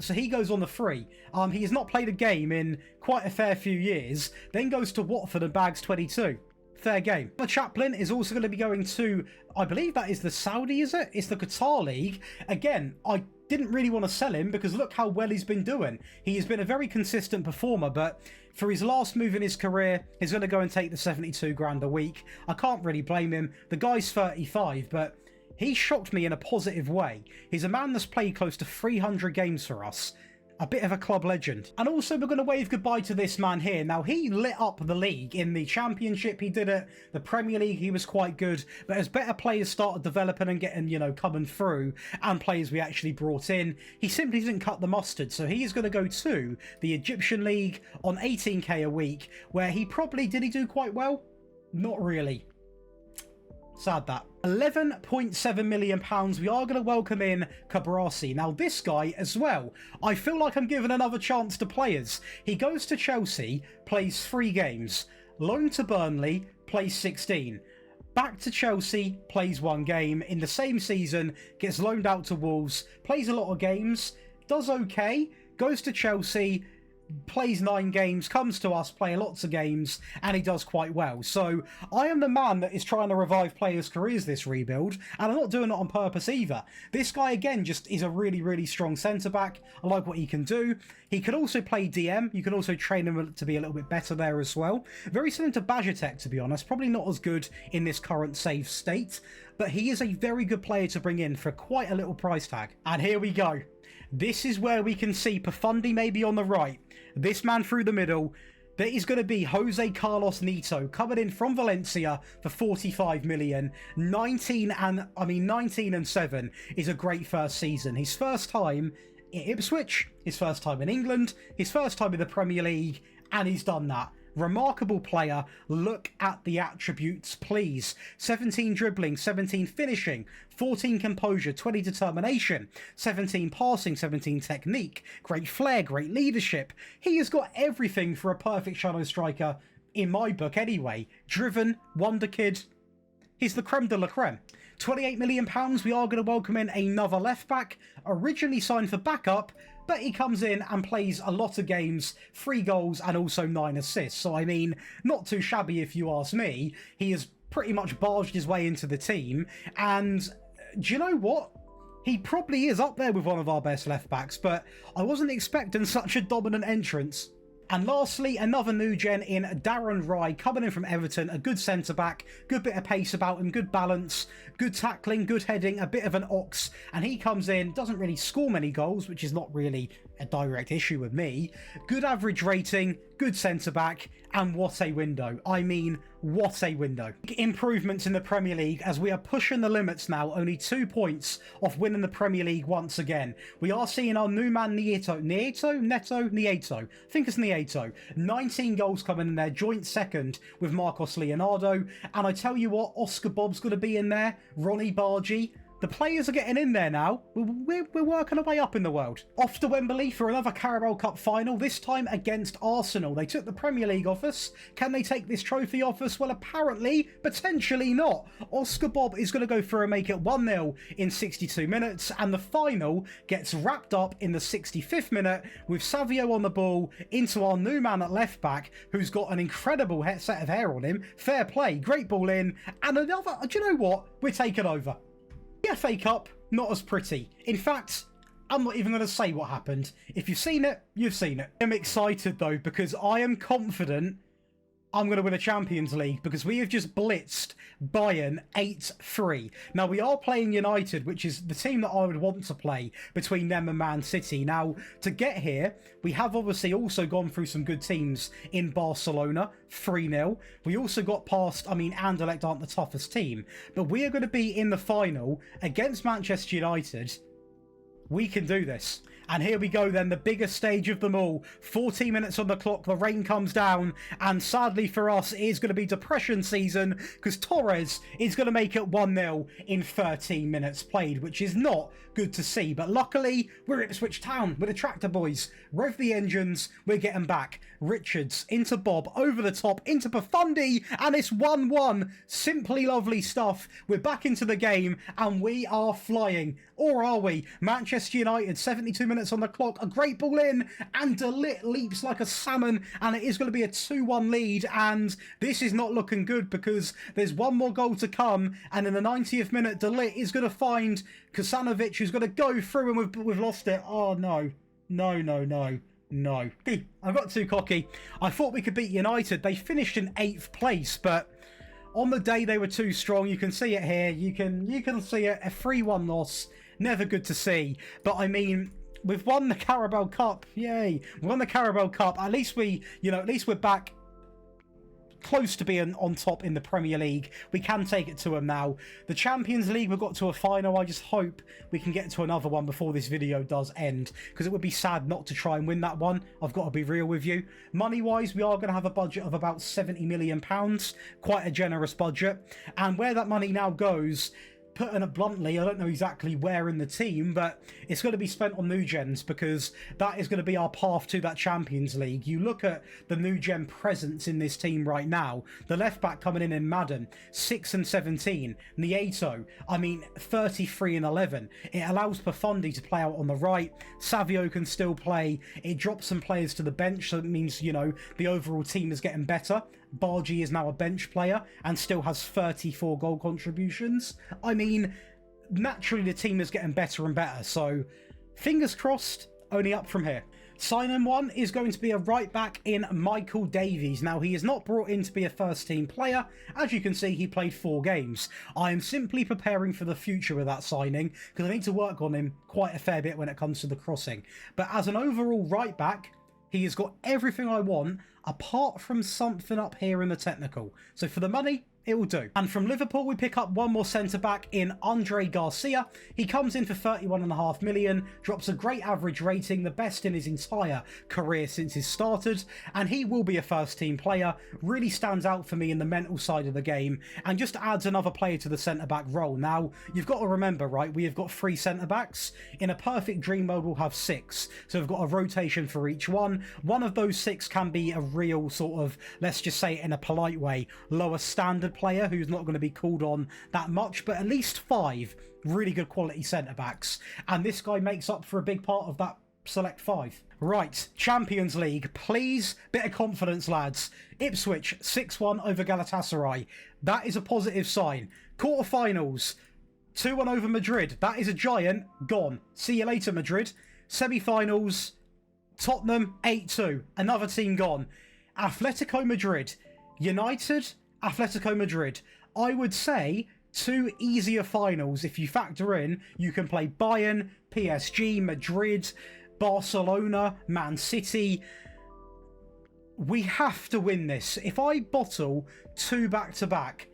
Speaker 1: So he goes on the free. He has not played a game in quite a fair few years, then goes to Watford and bags 22. Fair game. The Chaplin is also going to be going to, I believe that is the Saudi, is it? It's the Qatar League. Again, I didn't really want to sell him because look how well he's been doing. He has been a very consistent performer, but for his last move in his career, he's going to go and take the 72 grand a week. I can't really blame him. The guy's 35, but he shocked me in a positive way. He's a man that's played close to 300 games for us. A bit of a club legend. And also we're going to wave goodbye to this man here. Now, he lit up the league in the Championship. He did it. The Premier League, he was quite good. But as better players started developing and getting, coming through, and players we actually brought in, he simply didn't cut the mustard. So he is going to go to the Egyptian League on 18k a week, where he do quite well? Not really. Sad that. £11.7 million, we are going to welcome in Cabrasi. Now this guy as well, I feel like I'm giving another chance to players. He goes to Chelsea, plays 3 games. Loaned to Burnley, plays 16. Back to Chelsea, plays 1 game. In the same season, gets loaned out to Wolves, plays a lot of games, does okay, goes to Chelsea, plays 9 games, comes to us, playing lots of games, and he does quite well. So I am the man that is trying to revive players' careers this rebuild, and I'm not doing it on purpose either. This guy, again, just is a really, really strong centre-back. I like what he can do. He can also play DM. You can also train him to be a little bit better there as well. Very similar to Bajatek, to be honest. Probably not as good in this current save state, but he is a very good player to bring in for quite a little price tag. And here we go. This is where we can see Profundi maybe on the right. This man through the middle. There is going to be Jose Carlos Neto coming in from Valencia for 45 million. 19 and 7 is a great first season. His first time in Ipswich, his first time in England, his first time in the Premier League, and he's done that. Remarkable player. Look at the attributes, please. 17 dribbling, 17 finishing, 14 composure, 20 determination, 17 passing, 17 technique, great flair, great leadership. He has got everything for a perfect shadow striker, in my book anyway. Driven, wonder kid. He's the creme de la creme. £28 million, we are going to welcome in another left back, originally signed for backup, but he comes in and plays a lot of games, 3 goals and also 9 assists. So, I mean, not too shabby if you ask me. He has pretty much barged his way into the team. And do you know what? He probably is up there with one of our best left backs, but I wasn't expecting such a dominant entrance. And lastly, another new gen in Darren Rye, coming in from Everton, a good centre-back, good bit of pace about him, good balance, good tackling, good heading, a bit of an ox, and he comes in, doesn't really score many goals, which is not really a direct issue with me, good average rating, good centre-back, and what a window. I mean, what a window. Improvements in the Premier League as we are pushing the limits now, only 2 points off winning the Premier League once again. We are seeing our new man Nieto, I think it's Nieto. 19 goals coming in there, joint second with Marcos Leonardo, and I tell you what, Oscar Bob's going to be in there, Ronnie Bargi. The players are getting in there now. We're working our way up in the world. Off to Wembley for another Carabao Cup final, this time against Arsenal. They took the Premier League off us. Can they take this trophy off us? Well, apparently, potentially not. Oscar Bob is going to go through and make it 1-0 in 62 minutes, and the final gets wrapped up in the 65th minute with Savio on the ball into our new man at left back, who's got an incredible set of hair on him. Fair play, great ball in, and another, do you know what? We're taking over. The FA Cup, not as pretty. In fact, I'm not even going to say what happened. If you've seen it, you've seen it. I'm excited though, because I am confident I'm going to win a Champions League, because we have just blitzed Bayern 8-3. Now, we are playing United, which is the team that I would want to play between them and Man City. Now, to get here, we have obviously also gone through some good teams in Barcelona, 3-0. We also got past, I mean, Anderlecht aren't the toughest team, but we are going to be in the final against Manchester United. We can do this. And here we go then, the biggest stage of them all. 14 minutes on the clock, the rain comes down, and sadly for us, it is going to be depression season, because Torres is going to make it 1-0 in 13 minutes played, which is not good to see. But luckily, we're Ipswich Town with the tractor boys. Rev the engines, we're getting back. Richards into Bob, over the top, into Profundi, and it's 1-1. Simply lovely stuff. We're back into the game, and we are flying. Or are we? Manchester United, 72 minutes on the clock, a great ball in, and De Ligt leaps like a salmon, and it is going to be a 2-1 lead, and this is not looking good, because there's one more goal to come, and in the 90th minute, De Ligt is going to find Kasanovic, who's going to go through, and we've lost it. Oh, no. No. I got too cocky. I thought we could beat United. They finished in 8th place, but on the day they were too strong. You can see it here. You can see it. A 3-1 loss. Never good to see. But I mean, we've won the Carabao Cup. Yay. We won the Carabao Cup. At least at least we're back close to being on top in the Premier League. We can take it to them now. The Champions League, we've got to a final. I just hope we can get to another one before this video does end, because it would be sad not to try and win that one. I've got to be real with you. Money-wise, we are going to have a budget of about £70 million. Quite a generous budget. And where that money now goes, putting it bluntly, I don't know exactly where in the team, but it's going to be spent on new gens, because that is going to be our path to that Champions League. You look at the new gen presence in this team right now. The left back coming in Madden, 6 and 17. Nieto, I mean, 33 and 11. It allows Profundi to play out on the right. Savio can still play. It drops some players to the bench, so it means, the overall team is getting better. Bargi is now a bench player and still has 34 goal contributions. I mean, naturally the team is getting better and better, so fingers crossed, only up from here. Sign-in one is going to be a right back in Michael Davies. Now, he is not brought in to be a first-team player. As you can see, he played 4 games. I am simply preparing for the future with that signing, because I need to work on him quite a fair bit when it comes to the crossing. But as an overall right back, he has got everything I want, apart from something up here in the technical. So for the money, it will do. And from Liverpool, we pick up one more centre-back in Andre Garcia. He comes in for 31.5 million, drops a great average rating, the best in his entire career since he's started, and he will be a first-team player. Really stands out for me in the mental side of the game, and just adds another player to the centre-back role. Now, you've got to remember, right, we have got 3 centre-backs. In a perfect dream mode, we'll have 6. So we've got a rotation for each one. One of those 6 can be a real sort of, let's just say it in a polite way, lower standard player who's not going to be called on that much, but at least 5 really good quality centre-backs, and this guy makes up for a big part of that select 5. Right, Champions League, please, bit of confidence, lads. Ipswich 6-1 over Galatasaray, that is a positive sign. Quarterfinals 2-1 over Madrid, that is a giant. Gone, see you later Madrid. Semi-finals, Tottenham 8-2, another team gone. Atletico Madrid, United, Atletico Madrid. I would say 2 easier finals if you factor in you can play Bayern, PSG, Madrid, Barcelona, Man City. We have to win this. If I bottle 2 back-to-back,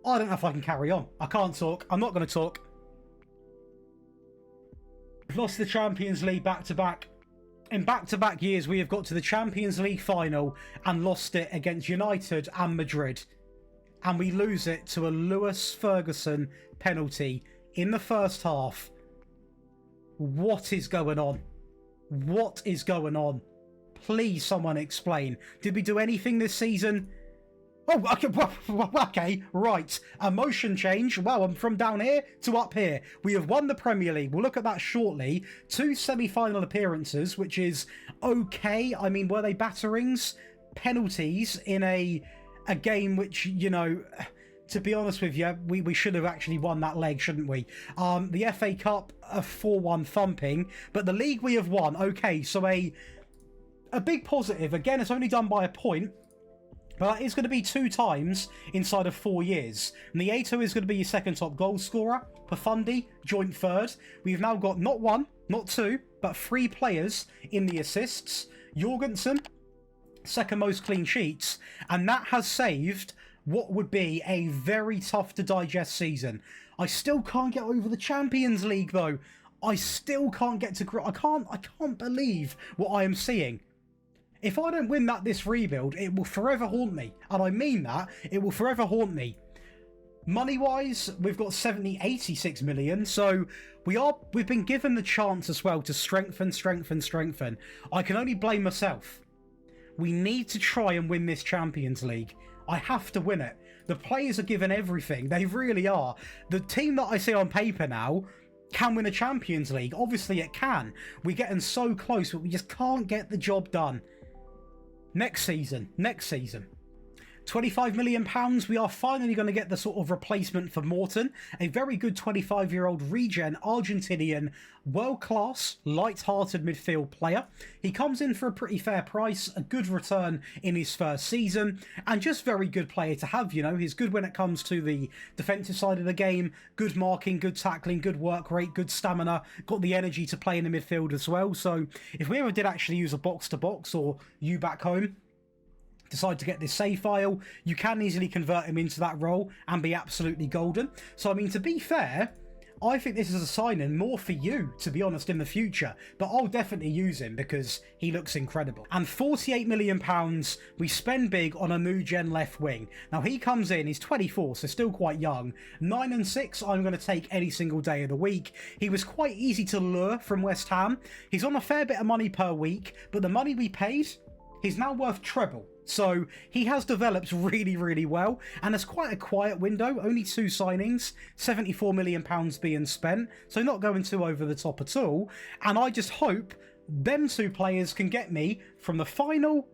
Speaker 1: I don't know if I can carry on. I can't talk. I'm not going to talk. Plus the Champions League back-to-back. In back-to-back years, we have got to the Champions League final and lost it against United and Madrid. And we lose it to a Lewis Ferguson penalty in the first half. What is going on? What is going on? Please, someone explain. Did we do anything this season? Oh, okay, right. Emotion change. Wow, I'm from down here to up here. We have won the Premier League. We'll look at that shortly. 2 semi-final appearances, which is okay. I mean, were they batterings? Penalties in a game which, you know, to be honest with you, we should have actually won that leg, shouldn't we? The FA Cup, a 4-1 thumping, but the league we have won. Okay, so a big positive. Again, it's only done by a point. But it's going to be 2 times inside of 4 years. Nieto is going to be your second top goal scorer. Pafundi, joint third. We've now got not 1, not 2, but 3 players in the assists. Jorgensen, second most clean sheets. And that has saved what would be a very tough to digest season. I still can't get over the Champions League, though. I still can't get to... I can't believe what I am seeing. If I don't win this rebuild, it will forever haunt me. And I mean that. It will forever haunt me. Money-wise, we've got 86 million. So we've been given the chance as well to strengthen. I can only blame myself. We need to try and win this Champions League. I have to win it. The players are given everything. They really are. The team that I see on paper now can win a Champions League. Obviously it can. We're getting so close, but we just can't get the job done. Next season. £25 million, we are finally going to get the sort of replacement for Morton, a very good 25-year-old regen Argentinian, world-class, light-hearted midfield player. He comes in for a pretty fair price, a good return in his first season, and just very good player to have, you know. He's good when it comes to the defensive side of the game, good marking, good tackling, good work rate, good stamina, got the energy to play in the midfield as well. So if we ever did actually use a box-to-box, or you back home decide to get this save file, you can easily convert him into that role and be absolutely golden. So, I mean, to be fair, I think this is a signing more for you, to be honest, in the future. But I'll definitely use him because he looks incredible. And £48 million, we spend big on a new gen left wing. Now, he comes in, he's 24, so still quite young. 9 and 6, I'm going to take any single day of the week. He was quite easy to lure from West Ham. He's on a fair bit of money per week, but the money we paid, he's now worth treble. So he has developed really, really well, and it's quite a quiet window, only 2 signings, £74 million being spent, so not going too over the top at all. And I just hope them 2 players can get me from the final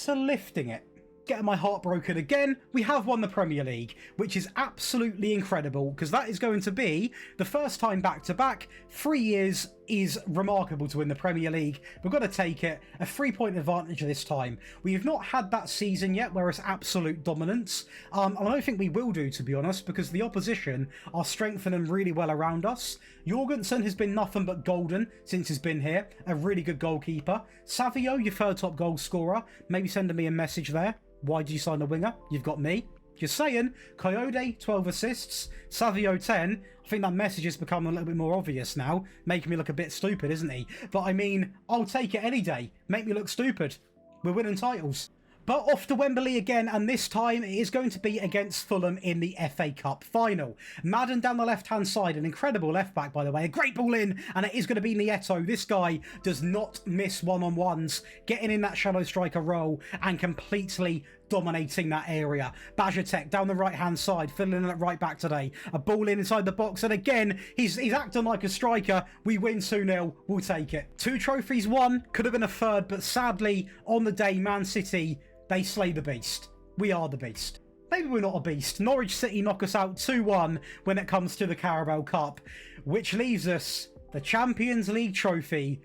Speaker 1: to lifting it. Getting my heart broken again, we have won the Premier League, which is absolutely incredible, because that is going to be the first time back-to-back. 3 years is remarkable to win the Premier League. We've got to take it. A 3-point advantage this time. We have not had that season yet where it's absolute dominance. I don't think we will do, to be honest, because the opposition are strengthening really well around us. Jorgensen has been nothing but golden since he's been here. A really good goalkeeper. Savio, your 3rd top goal scorer. Maybe sending me a message there. Why did you sign a winger? You've got me. Just saying. Coyote, 12 assists. Savio, 10. I think that message has become a little bit more obvious now. Making me look a bit stupid, isn't he? But I mean, I'll take it any day. Make me look stupid. We're winning titles. But off to Wembley again, and this time it is going to be against Fulham in the FA Cup final. Madden down the left-hand side, an incredible left-back, by the way. A great ball in, and it is going to be Nieto. This guy does not miss one-on-ones, getting in that shadow striker role and completely dominating that area. Bajatek down the right-hand side, filling in at right back today. A ball in inside the box, and again, he's acting like a striker. We win 2-0. We'll take it. 2 trophies won. Could have been a 3rd, but sadly, on the day, Man City, they slay the beast. We are the beast. Maybe we're not a beast. Norwich City knock us out 2-1 when it comes to the Carabao Cup, which leaves us the Champions League trophy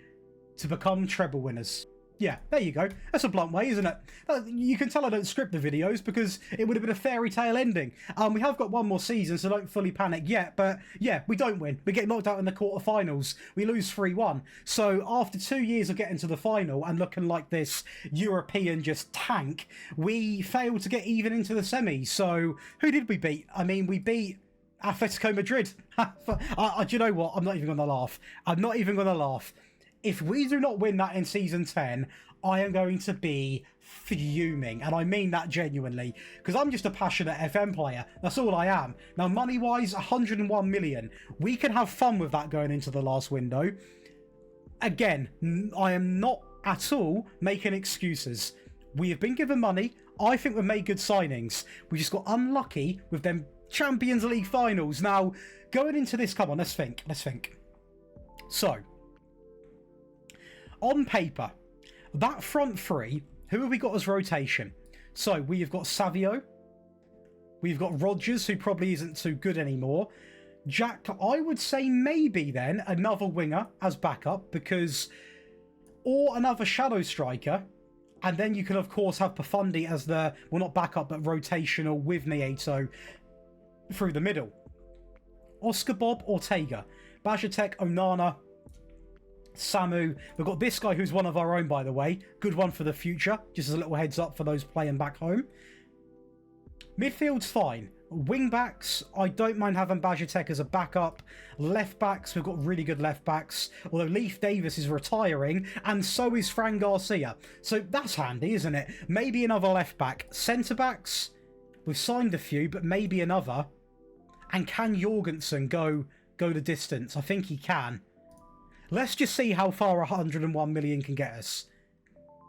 Speaker 1: to become treble winners. Yeah, there you go. That's a blunt way, isn't it? You can tell I don't script the videos because it would have been a fairy tale ending. We have got one more season, so don't fully panic yet. But yeah, we don't win. We get knocked out in the quarterfinals. We lose 3-1. So after 2 years of getting to the final and looking like this European just tank, we failed to get even into the semis. So who did we beat? I mean, we beat Atletico Madrid. Do you know what? I'm not even going to laugh. I'm not even going to laugh. If we do not win that in Season 10, I am going to be fuming. And I mean that genuinely. Because I'm just a passionate FM player. That's all I am. Now, money-wise, 101 million. We can have fun with that going into the last window. Again, I am not at all making excuses. We have been given money. I think we've made good signings. We just got unlucky with them Champions League finals. Now, going into this, come on, let's think. So, on paper, that front three, who have we got as rotation? So, we've got Savio. We've got Rodgers, who probably isn't too good anymore. Jack, I would say maybe then another winger as backup, because... Or another shadow striker. And then you can, of course, have Pafundi as the... Well, not backup, but rotational with Nieto through the middle. Oscar Bob, Ortega. Bajatek, Onana... Samu. We've got this guy who's one of our own, by the way. Good one for the future. Just as a little heads up for those playing back home. Midfield's fine. Wing backs, I don't mind having Bajatek as a backup. Left backs, we've got really good left backs. Although Leif Davis is retiring, and so is Fran Garcia. So that's handy, isn't it? Maybe another left back. Centre backs, we've signed a few, but maybe another. And can Jorgensen go the distance? I think he can. Let's just see how far 101 million can get us.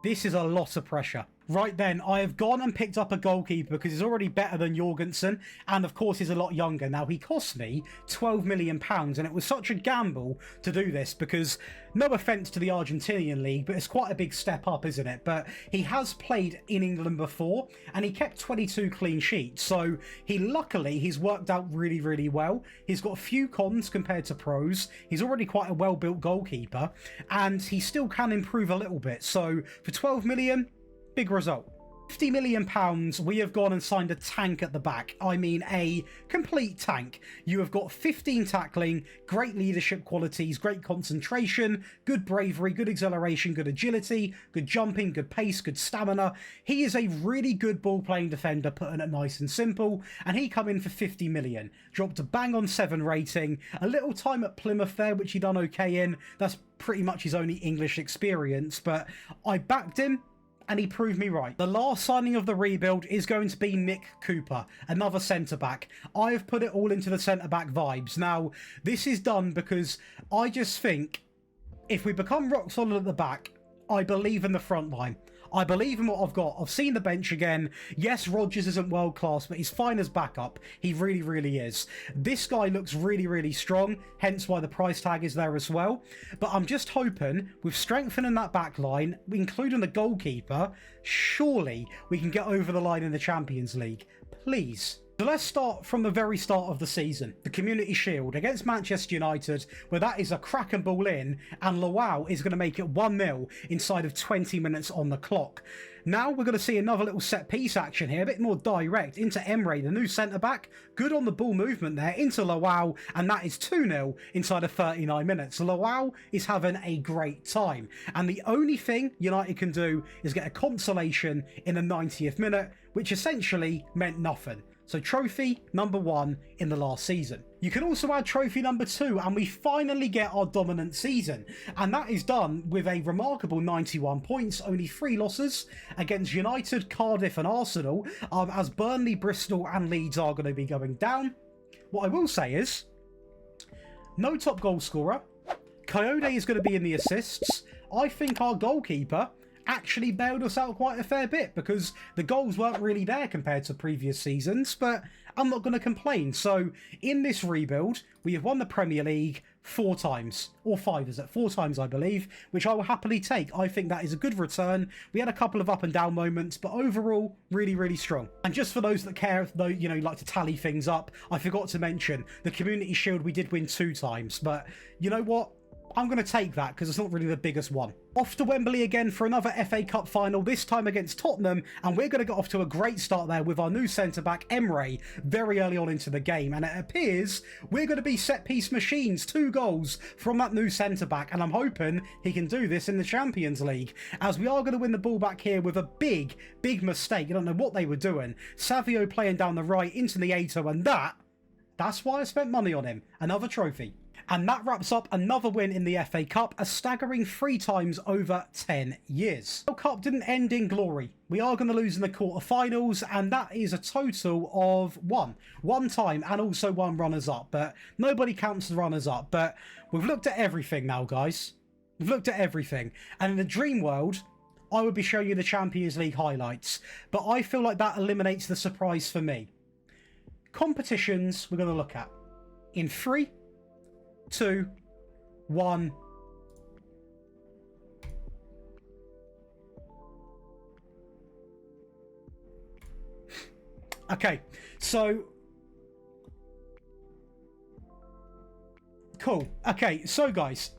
Speaker 1: This is a lot of pressure. Right then, I have gone and picked up a goalkeeper because he's already better than Jorgensen, and of course he's a lot younger. Now, he cost me £12 million, and it was such a gamble to do this because, no offence to the Argentinian league, but it's quite a big step up, isn't it? But he has played in England before, and he kept 22 clean sheets, so he's worked out really, really well. He's got a few cons compared to pros. He's already quite a well-built goalkeeper, and he still can improve a little bit. So, for 12 million... big result. £50 million, we have gone and signed a tank at the back. I mean, a complete tank. You have got 15 tackling, great leadership qualities, great concentration, good bravery, good acceleration, good agility, good jumping, good pace, good stamina. He is a really good ball-playing defender, putting it nice and simple, and he come in for 50 million. Dropped a bang-on 7 rating, a little time at Plymouth there, which he done okay in. That's pretty much his only English experience, but I backed him, and he proved me right. The last signing of the rebuild is going to be Nick Cooper, another centre-back. I have put it all into the centre-back vibes. Now, this is done because I just think if we become rock solid at the back, I believe in the front line. I believe in what I've got. I've seen the bench again. Yes, Rodgers isn't world class, but he's fine as backup. He really, really is. This guy looks really, really strong, hence why the price tag is there as well. But I'm just hoping, with strengthening that back line, including the goalkeeper, surely we can get over the line in the Champions League. Please. So let's start from the very start of the season. The Community Shield against Manchester United, where that is a cracking ball in, and Lowell is going to make it 1-0 inside of 20 minutes on the clock. Now we're going to see another little set-piece action here, a bit more direct, into Emre, the new centre-back. Good on the ball movement there, into Lowell, and that is 2-0 inside of 39 minutes. Lowell is having a great time, and the only thing United can do is get a consolation in the 90th minute, which essentially meant nothing. So trophy number 1 in the last season. You can also add trophy number 2, and we finally get our dominant season. And that is done with a remarkable 91 points, only 3 losses against United, Cardiff and Arsenal, as Burnley, Bristol and Leeds are going to be going down. What I will say is, no top goal scorer. Coyote is going to be in the assists. I think our goalkeeper actually bailed us out quite a fair bit because the goals weren't really there compared to previous seasons, but I'm not going to complain. So in this rebuild, we have won the Premier League 4 times, or 5 is it? 4 times I believe, which I will happily take. I think that is a good return. We had a couple of up and down moments, but overall really, really strong. And just for those that care, though, you know, like to tally things up, I forgot to mention the Community Shield we did win 2 times, but you know what? I'm going to take that because it's not really the biggest one. Off to Wembley again for another FA Cup final, this time against Tottenham, and we're going to get off to a great start there with our new centre-back, Emre, very early on into the game, and it appears we're going to be set-piece machines, 2 goals from that new centre-back, and I'm hoping he can do this in the Champions League, as we are going to win the ball back here with a big mistake. You don't know what they were doing. Savio playing down the right into the Ato, and that's why I spent money on him. Another trophy. And that wraps up another win in the FA Cup, a staggering 3 times over 10 years. The World Cup didn't end in glory. We are going to lose in the quarterfinals, and that is a total of 1 time, and also 1 runners-up. But nobody counts the runners-up. But we've looked at everything now, guys. We've looked at everything. And in the dream world, I would be showing you the Champions League highlights. But I feel like that eliminates the surprise for me. Competitions we're going to look at. In 3, 2, 1. Okay, so cool. Okay, so guys,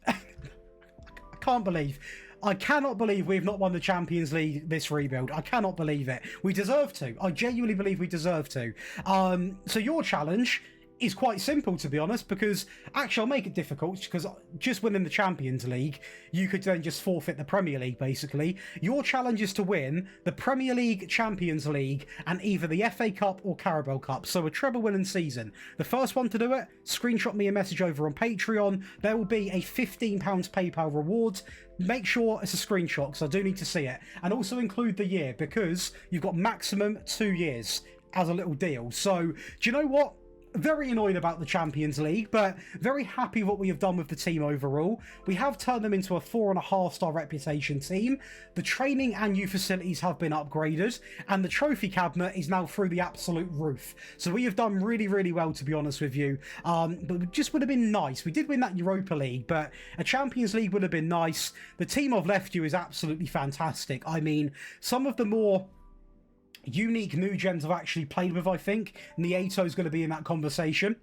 Speaker 1: I cannot believe we've not won the Champions League this rebuild. I cannot believe it. We deserve to. I genuinely believe we deserve to. So your challenge is quite simple, to be honest, because actually I'll make it difficult, because just winning the Champions League, you could then just forfeit the Premier League, basically. Your challenge is to win the Premier League, Champions League, and either the FA Cup or Carabao Cup, so a treble winning season. The first one to do it, screenshot me a message over on Patreon. There will be a £15 PayPal reward. Make sure it's a screenshot, because I do need to see it, and also include the year, because you've got maximum 2 years as a little deal. So, do you know what? Very annoyed about the Champions League, but very happy what we have done with the team overall. We have turned them into a 4.5-star reputation team. The training and youth facilities have been upgraded, and the trophy cabinet is now through the absolute roof. So we have done really well, to be honest with you. But it just would have been nice. We did win that Europa League, but a Champions League would have been nice. The team I've left you is absolutely fantastic. I mean, some of the more unique new gens I've actually played with, I think. Nieto is going to be in that conversation.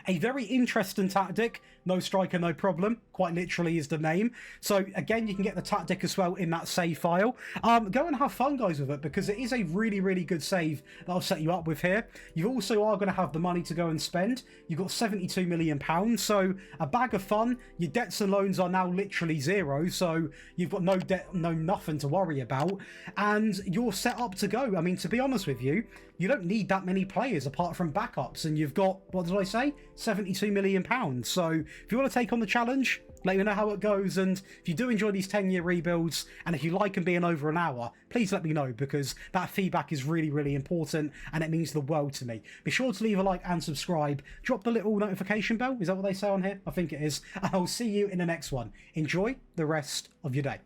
Speaker 1: A very interesting tactic. No striker, no problem. Quite literally is the name. So, again, you can get the tactic as well in that save file. Go and have fun, guys, with it, because it is a really good save that I'll set you up with here. You also are going to have the money to go and spend. You've got £72 million. So, a bag of fun. Your debts and loans are now literally 0. So, you've got no debt, no nothing to worry about. And you're set up to go. I mean, to be honest with you, you don't need that many players apart from backups, and you've got, what did I say, £72 million. So if you want to take on the challenge, let me know how it goes, and if you do enjoy these 10-year rebuilds, and if you like them being over an hour, please let me know, because that feedback is really important, and it means the world to me. Be sure to leave a like and subscribe. Drop the little notification bell. Is that what they say on here? I think it is. And I'll see you in the next one. Enjoy the rest of your day.